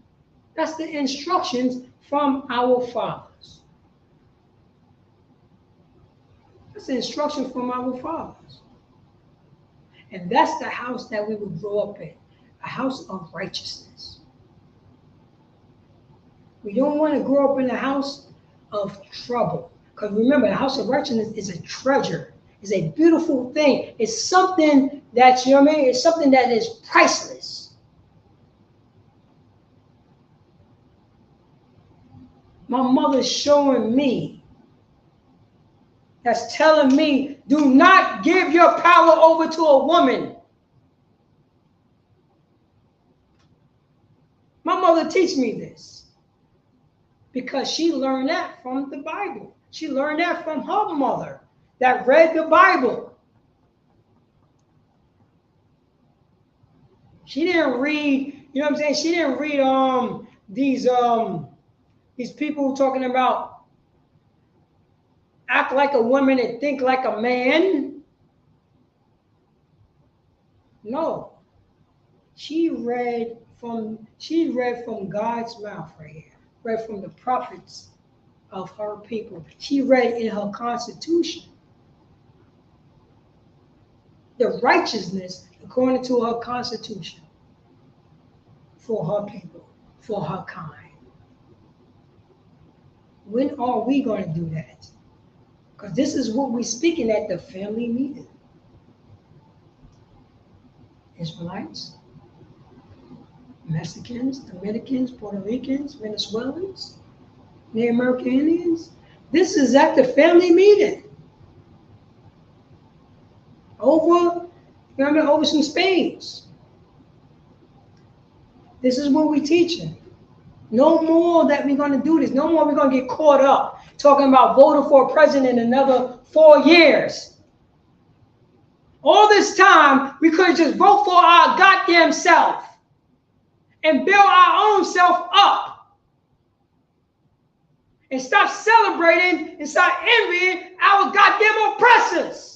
That's the instructions from our fathers. That's the instruction from our fathers. And that's the house that we would grow up in, a house of righteousness. We don't want to grow up in a house of trouble. Because remember, the house of righteousness is a treasure. It's a beautiful thing. It's something that, you know what I mean? It's something that is priceless. My mother's showing me, that's telling me, do not give your power over to a woman. My mother teach me this because she learned that from the Bible. She learned that from her mother that read the Bible. She didn't read, you know what I'm saying? She didn't read these people talking about act like a woman and think like a man. No. She read from God's mouth right here. Read from the prophets of her people. She read in her constitution the righteousness according to her constitution for her people, for her kind. When are we going to do that? Because this is what we're speaking at the family meeting. Israelites, Mexicans, Dominicans, Puerto Ricans, Venezuelans, Native American Indians. This is at the family meeting. Over some spades. This is what we're teaching. No more that we're going to do this. No more we're going to get caught up talking about voting for a president another 4 years. All this time, we could just vote for our goddamn self and build our own self up. And stop celebrating and start envying our goddamn oppressors.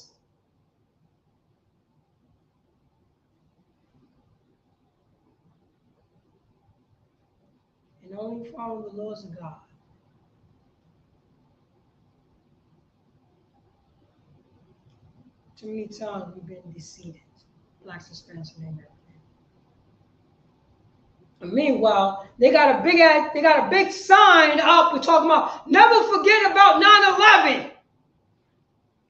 And only follow the laws of God. Too many times we've been deceived, Blacks, Hispanics, and Americans. And meanwhile, they got a big sign up. We're talking about never forget about 9/11.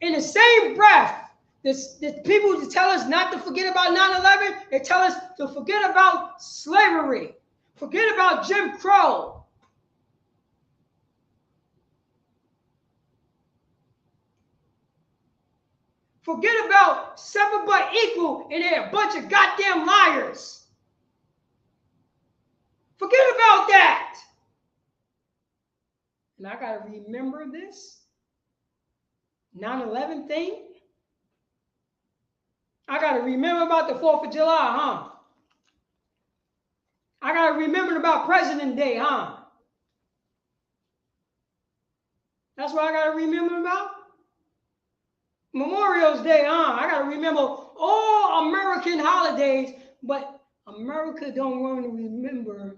In the same breath, the people who tell us not to forget about 9/11, they tell us to forget about slavery, forget about Jim Crow. Forget about separate but equal, and they're a bunch of goddamn liars. Forget about that. And I got to remember this 9/11 thing. I got to remember about the 4th of July, huh? I got to remember about President's Day, huh? That's what I got to remember about? Memorial's Day, huh? I got to remember all American holidays, but America don't want to remember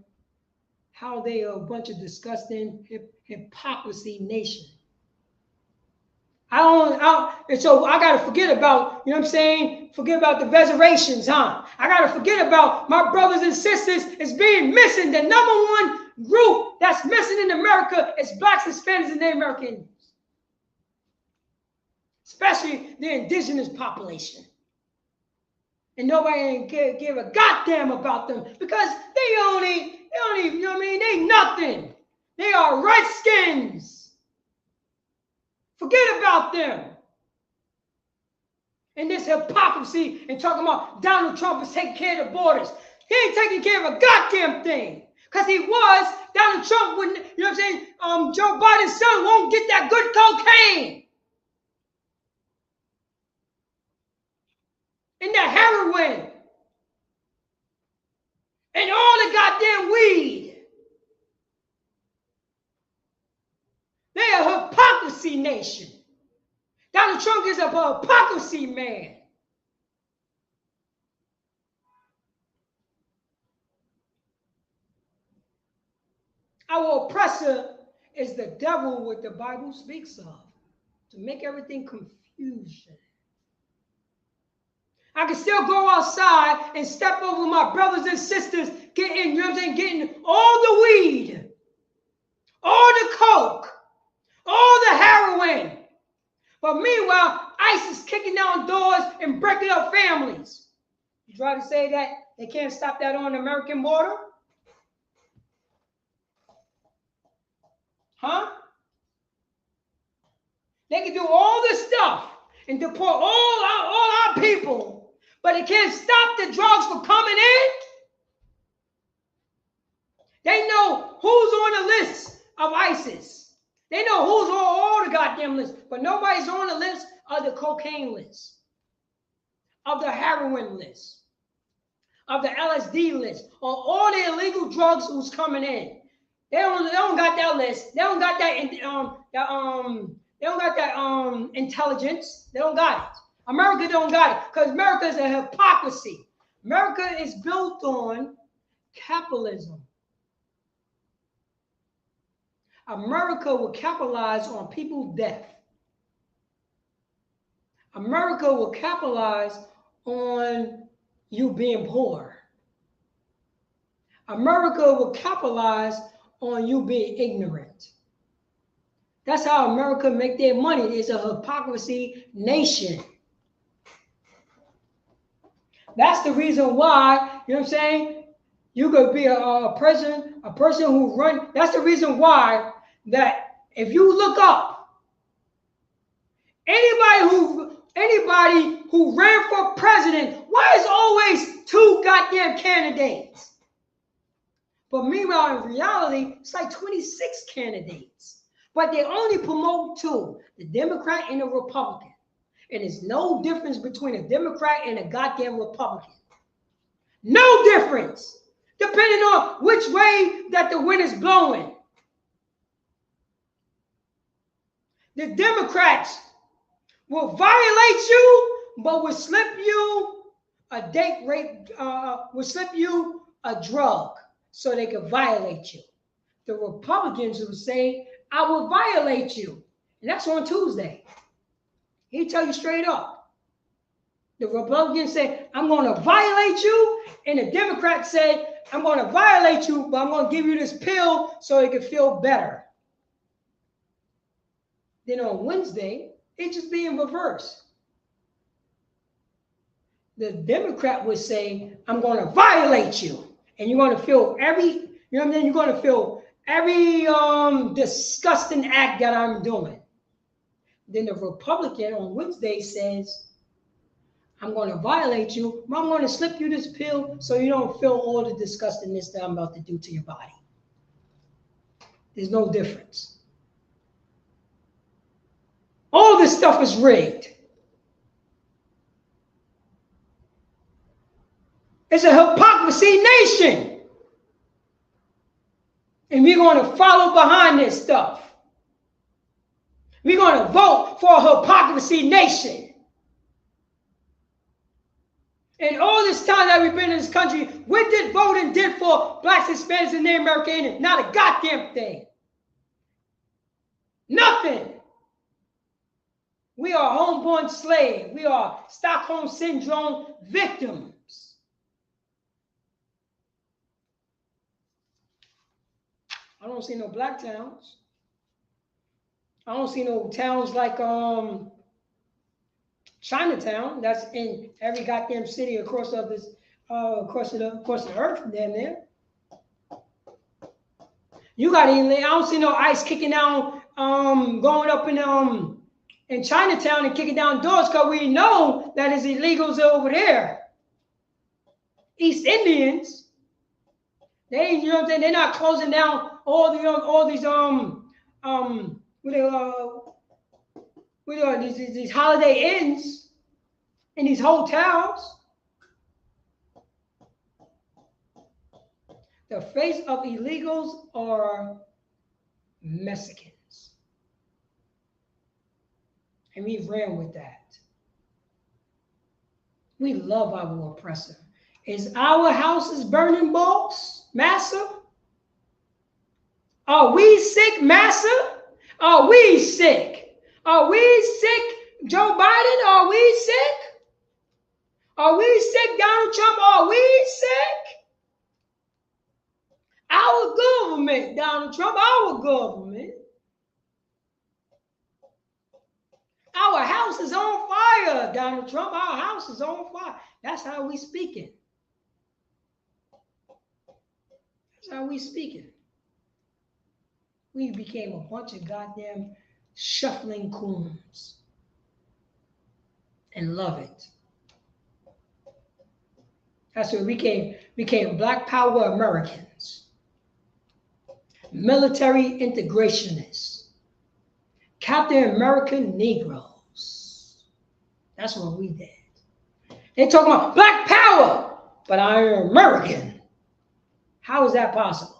how they are a bunch of disgusting hypocrisy nation. And so I got to forget about, you know what I'm saying? Forget about the reservations, huh? I got to forget about my brothers and sisters as being missing. The #1 group that's missing in America is Blacks, Hispanics, and Native American Indians. Especially the indigenous population. And nobody ain't give a goddamn about them because they only, you know what I mean? They nothing. They are Redskins. Forget about them. And this hypocrisy and talking about Donald Trump is taking care of the borders. He ain't taking care of a goddamn thing. Because Donald Trump wouldn't, you know what I'm saying? Joe Biden's son won't get that good cocaine. And the heroin. And all the goddamn weed. They're a hypocrisy nation. Donald Trump is a hypocrisy man. Our oppressor is the devil, what the Bible speaks of, to make everything confusion. I can still go outside and step over my brothers and sisters, getting, you know what I'm saying, getting all the weed, all the coke, All the heroin. But meanwhile, ISIS is kicking down doors and breaking up families. You try to say that they can't stop that on the American border? Huh? They can do all this stuff and deport all our people, but they can't stop the drugs from coming in. They know who's on the list of ISIS. They know who's on all the goddamn lists, but nobody's on the list of the cocaine list, of the heroin list, of the LSD list, or all the illegal drugs who's coming in. They don't got that list. They don't got that intelligence. They don't got it. America don't got it because America is a hypocrisy. America is built on capitalism. America will capitalize on people's death. America will capitalize on you being poor. America will capitalize on you being ignorant. That's how America make their money. It's a hypocrisy nation. That's the reason why, you know what I'm saying? You could be a person who run. That's the reason why that if you look up anybody who ran for president, why is always 2 goddamn candidates? But meanwhile, in reality, it's like 26 candidates. But they only promote 2, the Democrat and the Republican. And there's no difference between a Democrat and a goddamn Republican. No difference, depending on which way that the wind is blowing. The Democrats will violate you, but will slip you a date rape, will slip you a drug so they can violate you. The Republicans will say, I will violate you. And that's on Tuesday. He'll tell you straight up. The Republicans say, I'm going to violate you. And the Democrats say, I'm going to violate you, but I'm going to give you this pill so you can feel better. Then on Wednesday, it's just being reversed. The Democrat would say, I'm going to violate you. And you're going to feel every, you know what I mean? You're going to feel every disgusting act that I'm doing. Then the Republican on Wednesday says, I'm going to violate you, but I'm going to slip you this pill so you don't feel all the disgustingness that I'm about to do to your body. There's no difference. All this stuff is rigged. It's a hypocrisy nation. And we're going to follow behind this stuff. We're going to vote for a hypocrisy nation. And all this time that we've been in this country, what did voting did for blacks, Hispanics, and Native Americans? Not a goddamn thing. Nothing. We are homeborn slaves. We are Stockholm Syndrome victims. I don't see no black towns. I don't see no towns like Chinatown. That's in every goddamn city across of this, across the earth. Damn near. You got I don't see no ICE kicking down, going up in Chinatown and kicking down doors because we know that it's illegals over there. East Indians. They, you know what I'm saying? They're not closing down all these these Holiday Inns and these hotels. The face of illegals are Mexicans. And we ran with that. We love our oppressor. Is our houses burning, boss? Massa? Are we sick, Massa? Are we sick? Are we sick, Joe Biden? Are we sick? Are we sick, Donald Trump? Are we sick? Our government, Donald Trump, our government. Our house is on fire, Donald Trump. Our house is on fire. That's how we speaking. That's how we speaking. We became a bunch of goddamn shuffling coons and love it. That's what we became Black Power Americans, military integrationists, Captain American Negroes. That's what we did. They talking about Black Power, but I'm American. How is that possible?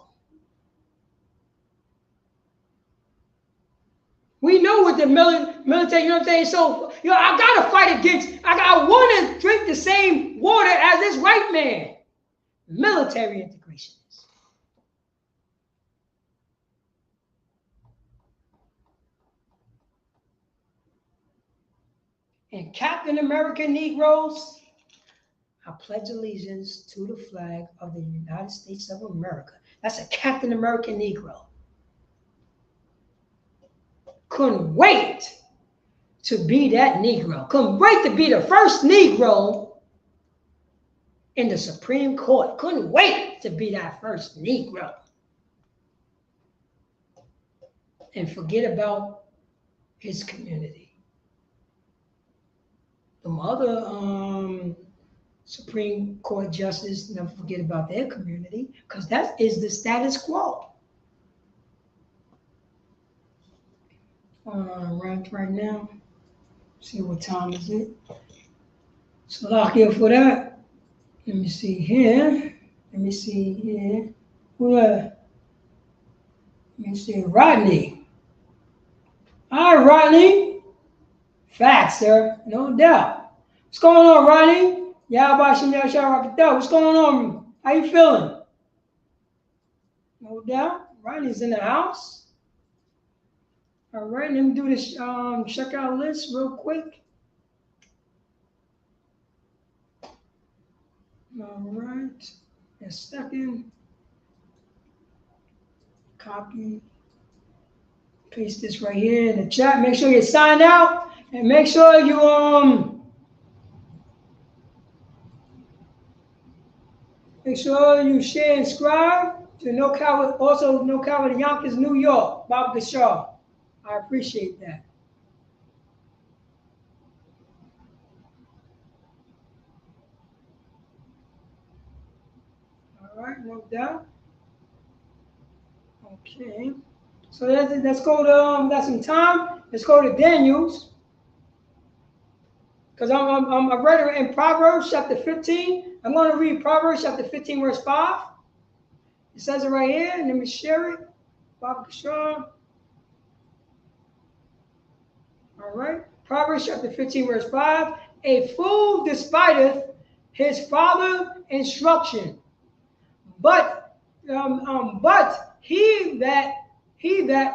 We know what the military, you know what I'm saying? So, I got to fight against, I want to drink the same water as this white man. Military integrationists. And Captain American Negroes, I pledge allegiance to the flag of the United States of America. That's a Captain American Negro. Couldn't wait to be that Negro. Couldn't wait to be the first Negro in the Supreme Court. Couldn't wait to be that first Negro. And forget about his community. The other Supreme Court justices never forget about their community, because that is the status quo. Right now. See what time is it? So lock in for that. Let me see here. Let me see here. Let me see. Rodney. All right, Rodney. Facts, sir. No doubt. What's going on, Rodney? What's going on? How you feeling? No doubt. Rodney's in the house. All right, let me do this checkout list real quick. All right, a second. Copy, paste this right here in the chat. Make sure you sign out, and make sure you share and subscribe to No Coward, also No Coward Yonkers, New York, Bob Gashaw. I appreciate that. All right, no doubt. Okay. So let's go to got some time. Let's go to Daniel's. Because I read it in Proverbs chapter 15. I'm going to read Proverbs chapter 15, verse 5. It says it right here. Let me share it. Bob Gashaw. All right. Proverbs chapter 15, verse 5. A fool despiseth his father's instruction, but he that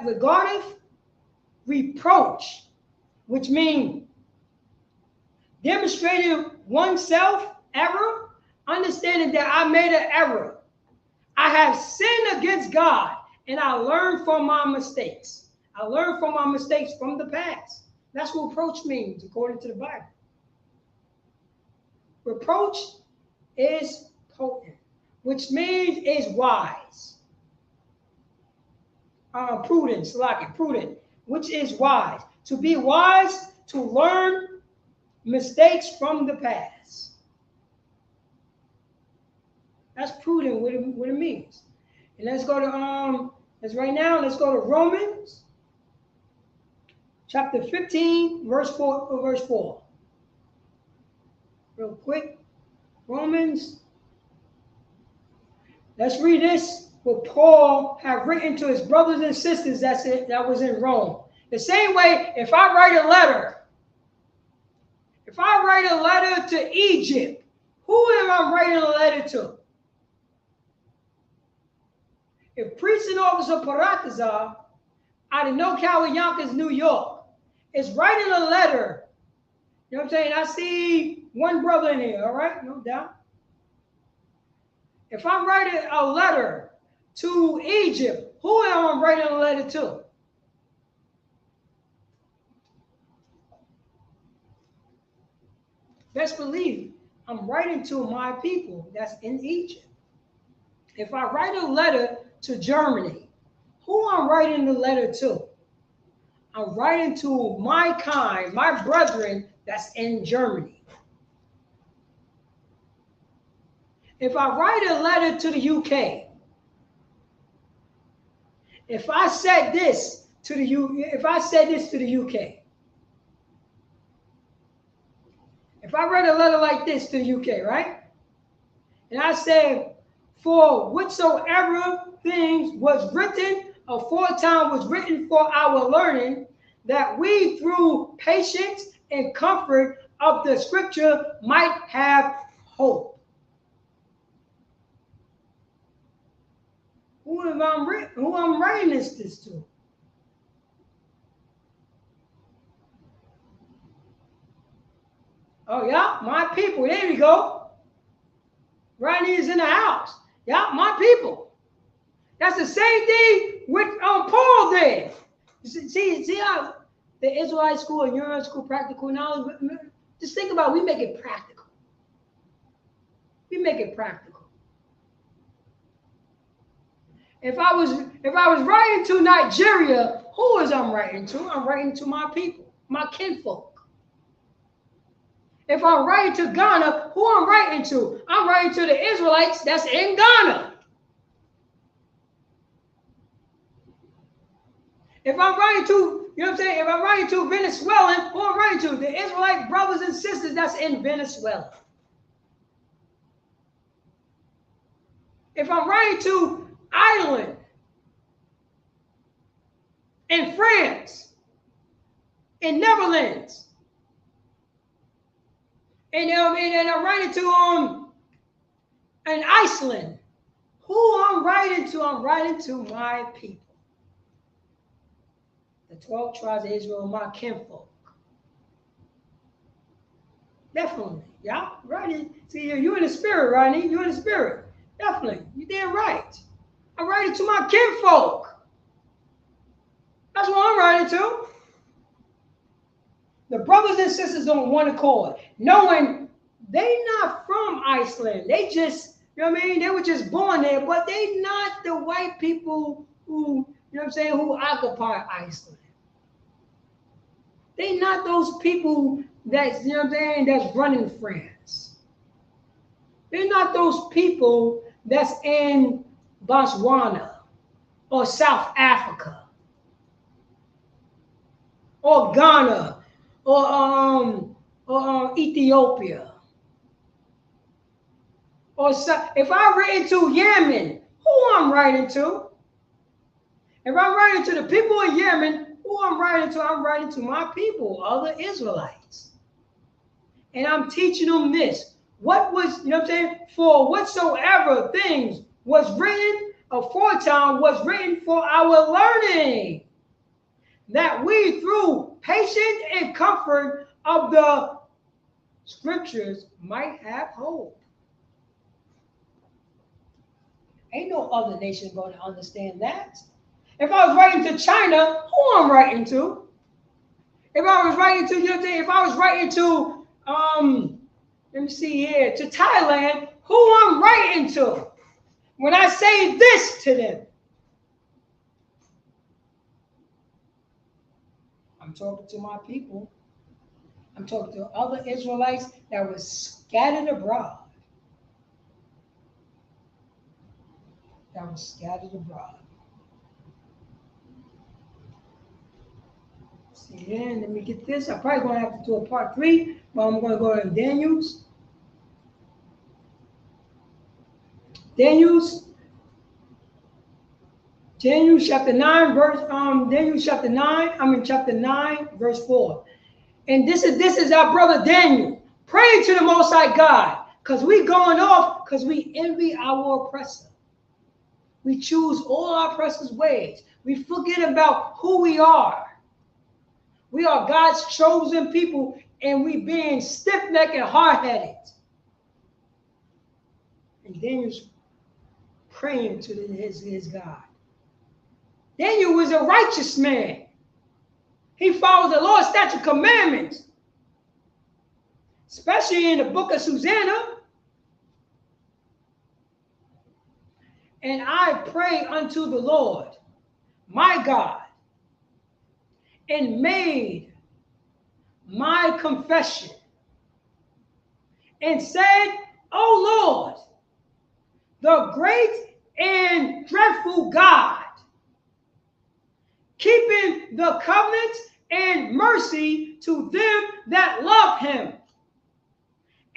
regardeth reproach, which means demonstrating oneself error, understanding that I made an error. I have sinned against God, and I learned from my mistakes. I learned from my mistakes from the past. That's what reproach means, according to the Bible. Reproach is potent, which means is wise. Prudent, which is wise. To be wise, to learn mistakes from the past. That's prudent, what it means. And let's go to let's go to Romans chapter 15, verse 4. Real quick. Romans. Let's read this, what Paul had written to his brothers and sisters that was in Rome. The same way, if I write a letter to Egypt, who am I writing a letter to? If Priest and Officer Paratazar out of No Coward Yonkers, New York, is writing a letter, you know what I'm saying? I see one brother in here, all right? No doubt. If I'm writing a letter to Egypt, who am I writing a letter to? best believe I'm writing to my people that's in Egypt. If I write a letter to Germany, who I'm writing the letter to? I'm writing to my kind, my brethren that's in Germany. If I write a letter to the UK, if I said this to the UK, if I write a letter like this to the UK, right? And I said, for whatsoever things was written aforetime was written for our learning, that we through patience and comfort of the scripture might have hope. Who I'm writing this to? Oh yeah, my people. There we go. Rodney is in the house. Yeah, my people. That's the same thing with Paul did. See how the Israelite school and Euro school practical knowledge. Just think about it, we make it practical. We make it practical. If I was writing to Nigeria, who is I'm writing to? I'm writing to my people, my kinfolk. If I'm writing to Ghana, who I'm writing to? I'm writing to the Israelites that's in Ghana. If I'm writing to, you know what I'm saying? If I'm writing to Venezuelan, who I'm writing to? The Israelite brothers and sisters that's in Venezuela. If I'm writing to Ireland, in France, in Netherlands, and I'm writing to in Iceland, who I'm writing to? I'm writing to my people. The 12 tribes of Israel, my kinfolk. Definitely. Yeah, right. See, you in the spirit, Rodney. You in the spirit. Definitely. You did right. I'm writing to my kinfolk. That's what I'm writing to. The brothers and sisters on one accord, knowing they not from Iceland. They just, you know what I mean? They were just born there, but they not the white people who, you know what I'm saying, who occupy Iceland. They not those people that's, you know what I'm saying, that's running France. They're not those people that's in Botswana or South Africa or Ghana or Ethiopia. Or if I write to Yemen, who I'm writing to? If I'm writing to the people of Yemen, who I'm writing to? I'm writing to my people, other Israelites. And I'm teaching them this. What was, you know what I'm saying? For whatsoever things was written aforetime was written for our learning, that we through patience and comfort of the scriptures might have hope. Ain't no other nation going to understand that. If I was writing to China, who I'm writing to? If I was writing to, you know what I'm saying? If I was writing to, let me see here, to Thailand, who I'm writing to? When I say this to them, I'm talking to my people. I'm talking to other Israelites that were scattered abroad. See, then let me get this. I'm probably going to have to do a part 3, but I'm going to go to Daniel's. Daniel chapter 9, chapter 9, verse 4. And this is our brother Daniel praying to the Most High God, because we going off because we envy our oppressor. We choose all our oppressor's ways. We forget about who we are. We are God's chosen people, and we being stiff-necked and hard-headed. And Daniel's praying to his God. Daniel was a righteous man. He followed the Lord's statute commandments. especially in the book of Susanna. And I pray unto the Lord, my God, and made my confession, and said, O Lord, the great and dreadful God, keeping the covenant and mercy to them that love him,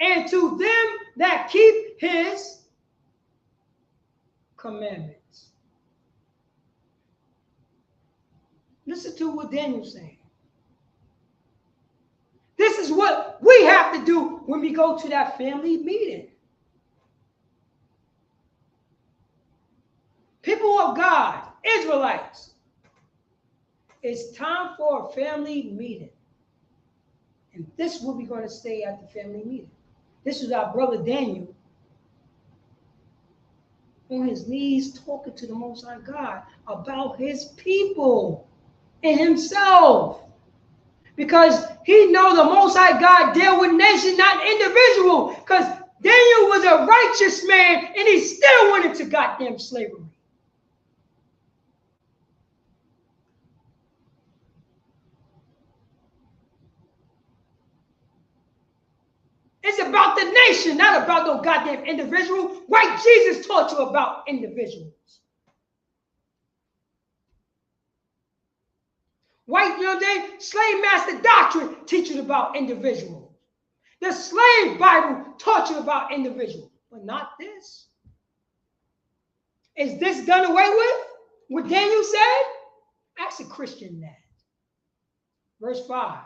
and to them that keep his commandments. Listen to what Daniel's saying. This is what we have to do when we go to that family meeting. People of God, Israelites, it's time for a family meeting. And this is what we're going to say at the family meeting. This is our brother Daniel on his knees talking to the Most High God about his people and himself. Because he knows the Most High God deal with nations, not individual. Because Daniel was a righteous man and he still went into goddamn slavery. It's about the nation, not about no goddamn individual. White Jesus taught you about individuals. White, slave master doctrine teaches about individuals. The slave Bible taught you about individuals, but not this. Is this done away with? What Daniel said? Ask a Christian that. Verse 5.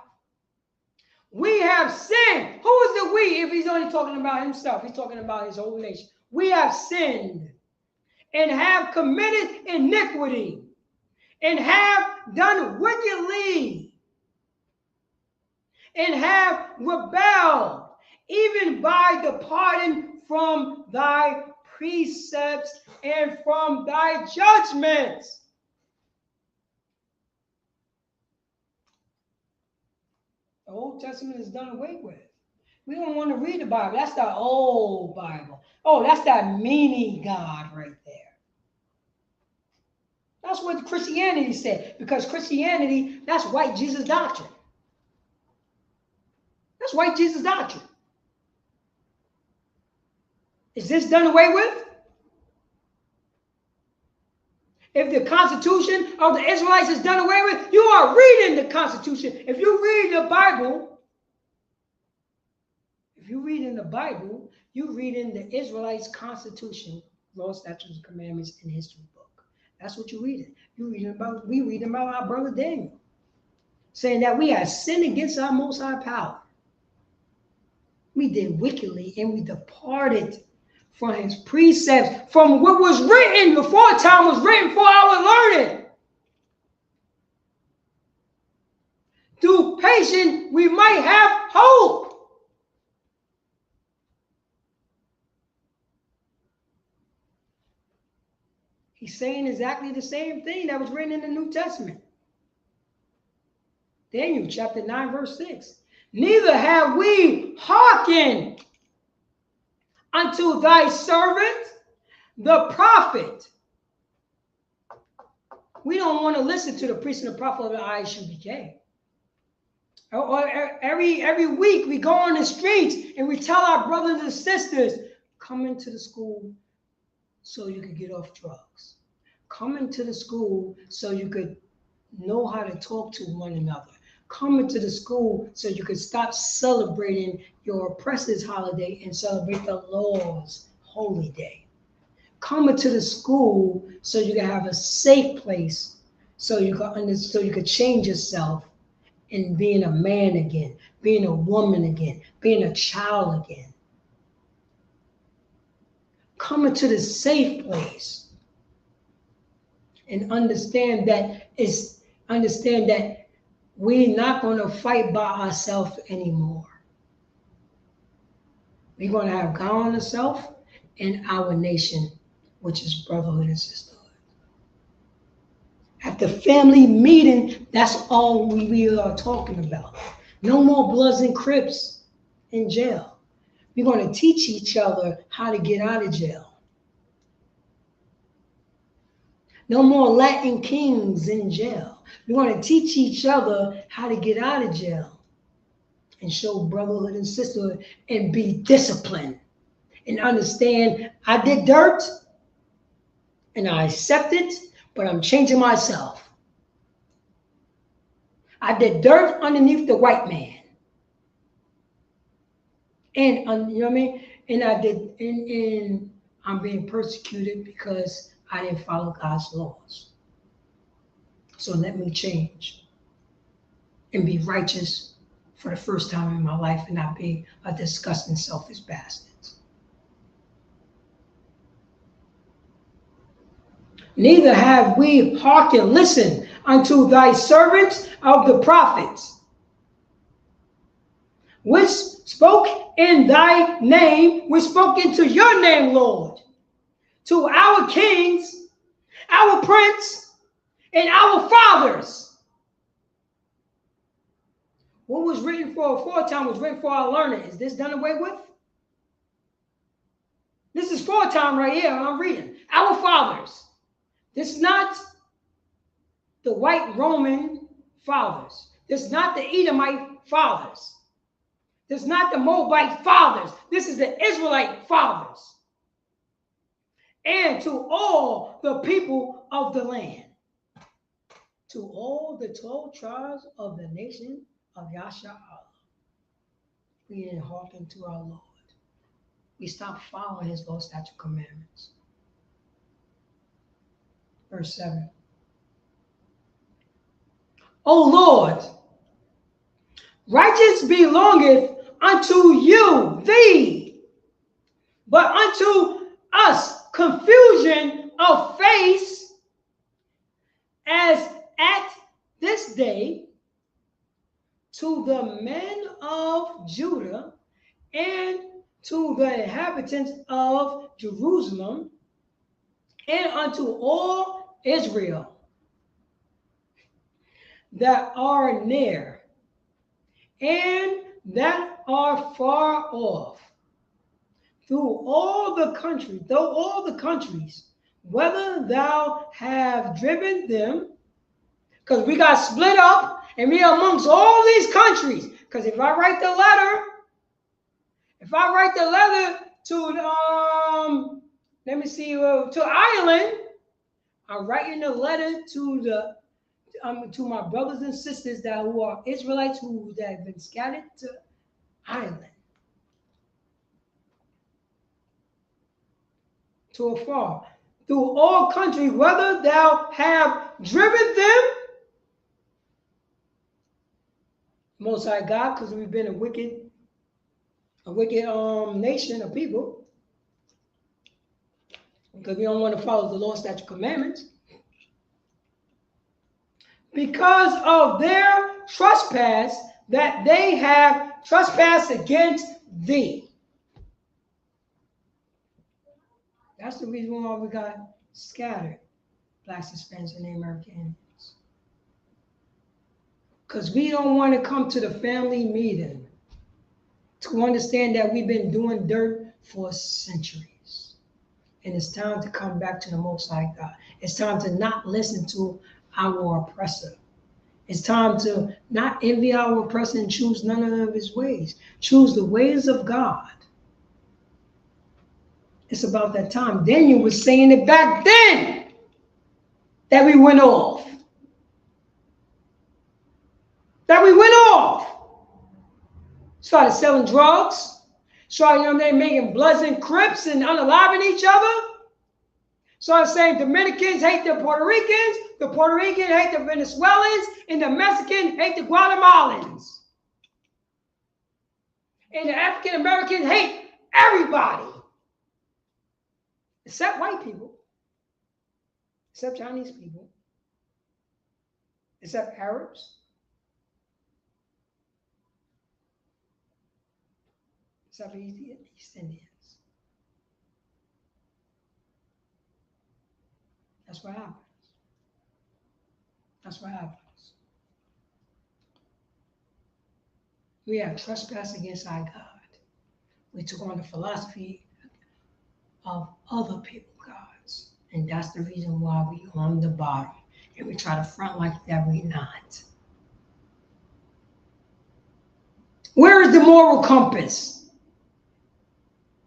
We have sinned. Who is the we if he's only talking about himself? He's talking about his whole nation. We have sinned and have committed iniquity and have done wickedly and have rebelled even by departing from thy precepts and from thy judgments. The Old Testament is done away with. We don't want to read the Bible. That's the old Bible. Oh, that's that meanie God right there. That's what Christianity said. Because Christianity, that's white Jesus doctrine. That's white Jesus doctrine. Is this done away with? If the Constitution of the Israelites is done away with, you are reading the Constitution. If you read the Bible, you read in the Israelites' Constitution, laws, statutes, and commandments, and history book. That's what you're reading. We read about our brother Daniel, saying that we have sinned against our Most High power. We did wickedly, and we departed from his precepts, from what was written before time was written for our learning. Through patience, we might have hope. He's saying exactly the same thing that was written in the New Testament. Daniel chapter 9, verse 6. Neither have we hearkened unto thy servant, the prophet. We don't want to listen to the priest and the prophet of the ISUPK. Every week we go on the streets and we tell our brothers and sisters, come into the school so you could get off drugs. Come into the school so you could know how to talk to one another. Come into the school so you could stop celebrating your oppressor's holiday and celebrate the Lord's holy day. Come into the school so you can have a safe place, so you could change yourself in being a man again, being a woman again, being a child again. Come into the safe place and understand that we're not going to fight by ourselves anymore. We're going to have God on ourselves and our nation, which is Brotherhood and Sisterhood. At the family meeting, that's all we are talking about. No more Bloods and Crips. in jail. We're going to teach each other how to get out of jail. No more Latin kings in jail. We're going to teach each other how to get out of jail and show brotherhood and sisterhood and be disciplined and understand I did dirt and I accept it, but I'm changing myself. I did dirt underneath the white man. And you know what I mean? And I did, and I'm being persecuted because I didn't follow God's laws. So let me change and be righteous for the first time in my life and not be a disgusting, selfish bastard. Neither have we hearkened, listen unto thy servants of the prophets, which spoke in thy name, which spoke into your name, Lord, to our kings, our prince, and our fathers. What was written for aforetime was written for our learning. Is this done away with? This is foretime right here. I'm reading. Our fathers. This is not the white Roman fathers. This is not the Edomite fathers. This is not the Moabite fathers. This is the Israelite fathers. And to all the people of the land. To all the 12 tribes of the nation of Yasha Allah. We didn't hearken to our Lord. We stopped following his law, statute, commandments. Verse 7. O Lord, righteous belongeth unto you, thee, but unto us confusion of face, as at this day, to the men of Judah and to the inhabitants of Jerusalem and unto all Israel that are near and that are far off, through all the country, though all the countries, whether thou have driven them, because we got split up and we are amongst all these countries. Because if I write the letter to let me see, to Ireland, I'm writing a letter to my brothers and sisters who are Israelites who have been scattered to Ireland, to afar, through all countries, whether thou have driven them, Most High God, because we've been a wicked nation of people, because we don't want to follow the law, statute, commandments, because of their trespass that they have trespassed against thee. That's the reason why we got scattered, blacks, Hispanics, and American Indians. Because we don't want to come to the family meeting to understand that we've been doing dirt for centuries. And it's time to come back to the Most High God. It's time to not listen to our oppressor. It's time to not envy our oppressor and choose none of his ways. Choose the ways of God. It's about that time. Daniel was saying it back then that we went off. Started selling drugs. Started, making Bloods and Crips and unaliving each other. Started saying Dominicans hate the Puerto Ricans, the Puerto Ricans hate the Venezuelans, and the Mexicans hate the Guatemalans. And the African Americans hate everybody. Except white people. Except Chinese people. Except Arabs. Except East Indians. That's what happens. That's what happens. We have trespassed against our God. We took on the philosophy of other people gods. And that's the reason why we on the bottom. And we try to front like that we're not. Where is the moral compass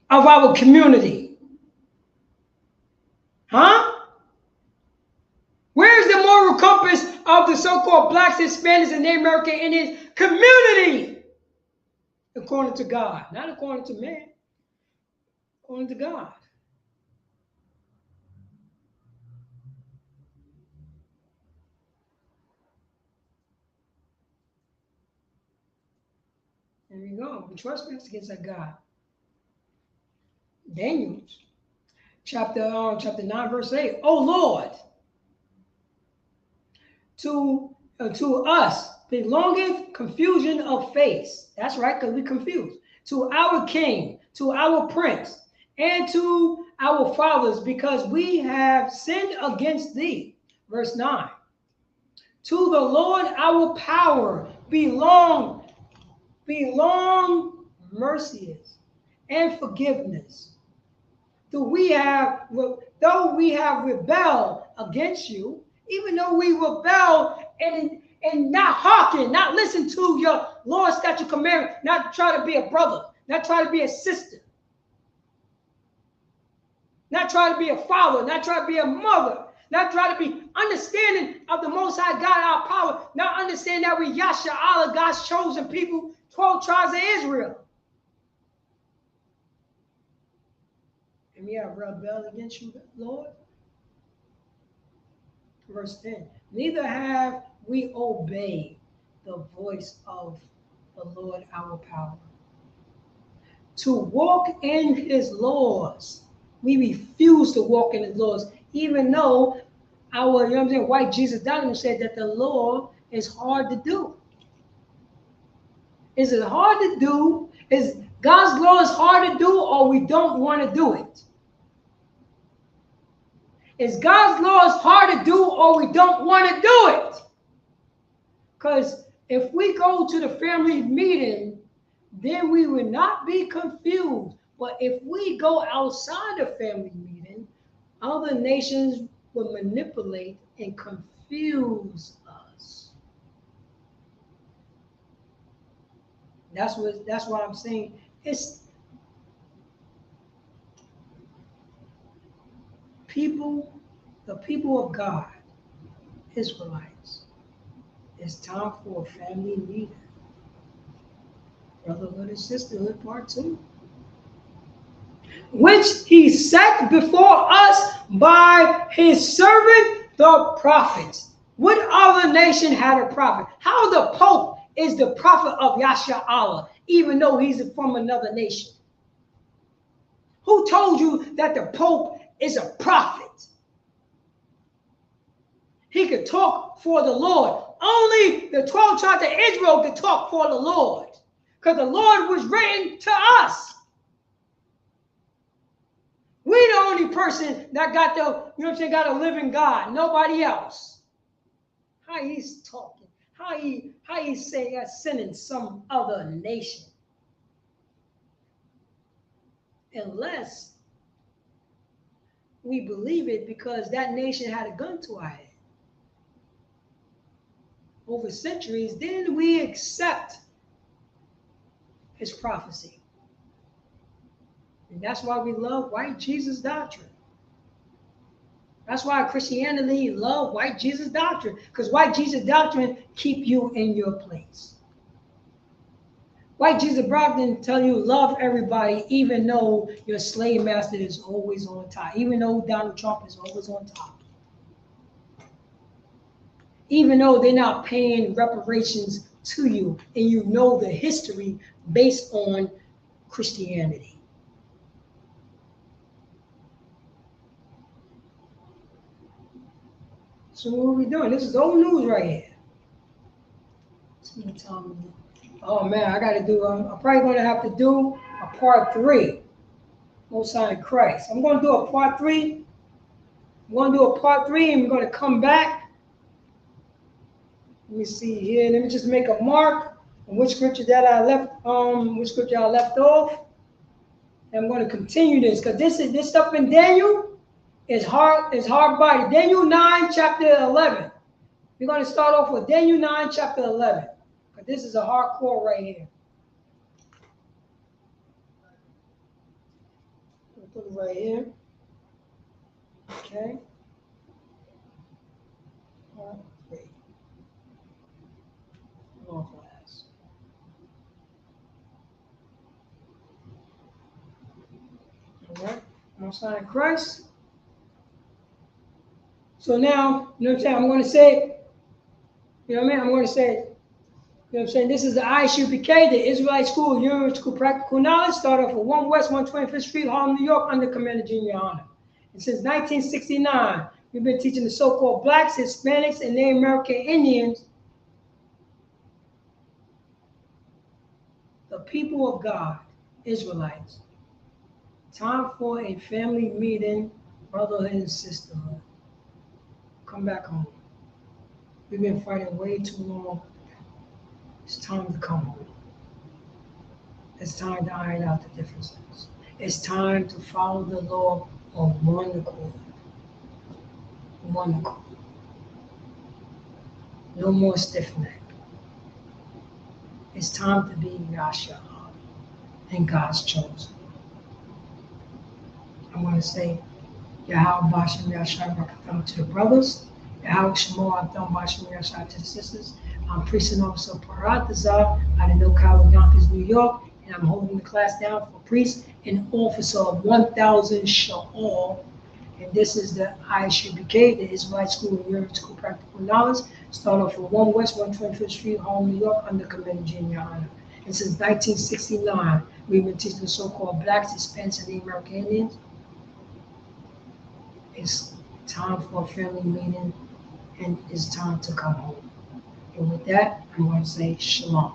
of our community? Huh? Where is the moral compass of the so-called blacks, Hispanics, and Native American Indians community? According to God, not according to man, according to God. There we go. We trespass against our God. Daniel, chapter 9, verse 8. Oh Lord, to us belongeth confusion of face. That's right, because we confused. To our king, to our prince, and to our fathers, because we have sinned against thee. Verse 9. To the Lord our power belong mercies and forgiveness. Though we have rebelled against you, even though we rebel and not hearken, not listen to your Lord, statute, commandment, not try to be a brother, not try to be a sister, not try to be a father, not try to be a mother, not try to be understanding of the Most High God, our power, not understand that we Yasha Allah, God's chosen people, 12 tribes of Israel. And we have rebelled against you, Lord. Verse 10. Neither have we obeyed the voice of the Lord our power. To walk in his laws. We refuse to walk in his laws, even though our, white Jesus doctrine said that the law is hard to do. Is it hard to do? Is God's law is hard to do, or we don't want to do it? Is God's laws hard to do, or we don't want to do it? Because if we go to the family meeting, then we will not be confused. But if we go outside the family meeting, other nations will manipulate and confuse us. That's what I'm saying. It's the people of God, Israelites. It's time for a family meeting. Brotherhood and Sisterhood Part 2. Which he set before us by his servant, the prophets. What other nation had a prophet? How the Pope is the prophet of Yasha Allah, even though he's from another nation? Who told you that the Pope is a prophet? He could talk for the Lord. Only the 12 tribes of Israel could talk for the Lord, because the Lord was written to us. We the only person that got got a living God. Nobody else. How he's talking? How he say that's sinning some other nation? Unless we believe it, because that nation had a gun to our head. Over centuries, then we accept his prophecy. And that's why we love white Jesus doctrine. That's why Christianity love white Jesus doctrine, because white Jesus doctrine keep you in your place. White Jesus doctrine tell you love everybody, even though your slave master is always on top, even though Donald Trump is always on top, even though they're not paying reparations to you, and you know the history based on Christianity. So what are we doing? This is old news right here. Oh man, I got to do. I'm probably going to have to do a part 3. Most High in Christ. I'm going to do a part 3. I'm going to do a part 3, and we're going to come back. Let me see here. Let me just make a mark on which scripture that I left. Which scripture I left off. And I'm going to continue this because this stuff in Daniel is hard body. Daniel 9, chapter 11. We're going to start off with Daniel 9, chapter 11. Because this is a hardcore right here. Put it right here. Okay. 1, 3. Long class. All right. I'm going to sign Christ. So now, you know what I'm saying? I'm going to say, you know what I mean? I'm going to say, you know what I'm saying? This is the ISUPK, the Israelite School of University Practical Knowledge, started off at 1 West 125th Street, Harlem, New York, under Commander Junior Honor. And since 1969, we've been teaching the so-called blacks, Hispanics, and Native American Indians, the people of God, Israelites. Time for a family meeting, brotherhood and sisterhood. Come back home. We've been fighting way too long. It's time to come home. It's time to iron out the differences. It's time to follow the law of one accord. One accord. No more stiff neck. It's time to be Yasha and God's chosen. I want to say, Yahweh Bashem Yashai Rakatham to the brothers, Yahweh Shemo Adam Bashem Yashai to the sisters. I'm priest and officer Paratazar out of NoCal, Yonkers, New York, and I'm holding the class down for priest and officer of 1000 Sha'al. And this is the ISUPK, the Israelite School of University Practical Knowledge, started off from 1 West 125th Street, Harlem, New York, under Commander Junior Honor. And since 1969, we've been teaching the so-called blacks, Hispanics, and Native American Indians. It's time for a family meeting, and it's time to come home. And with that, I'm going to say shalom.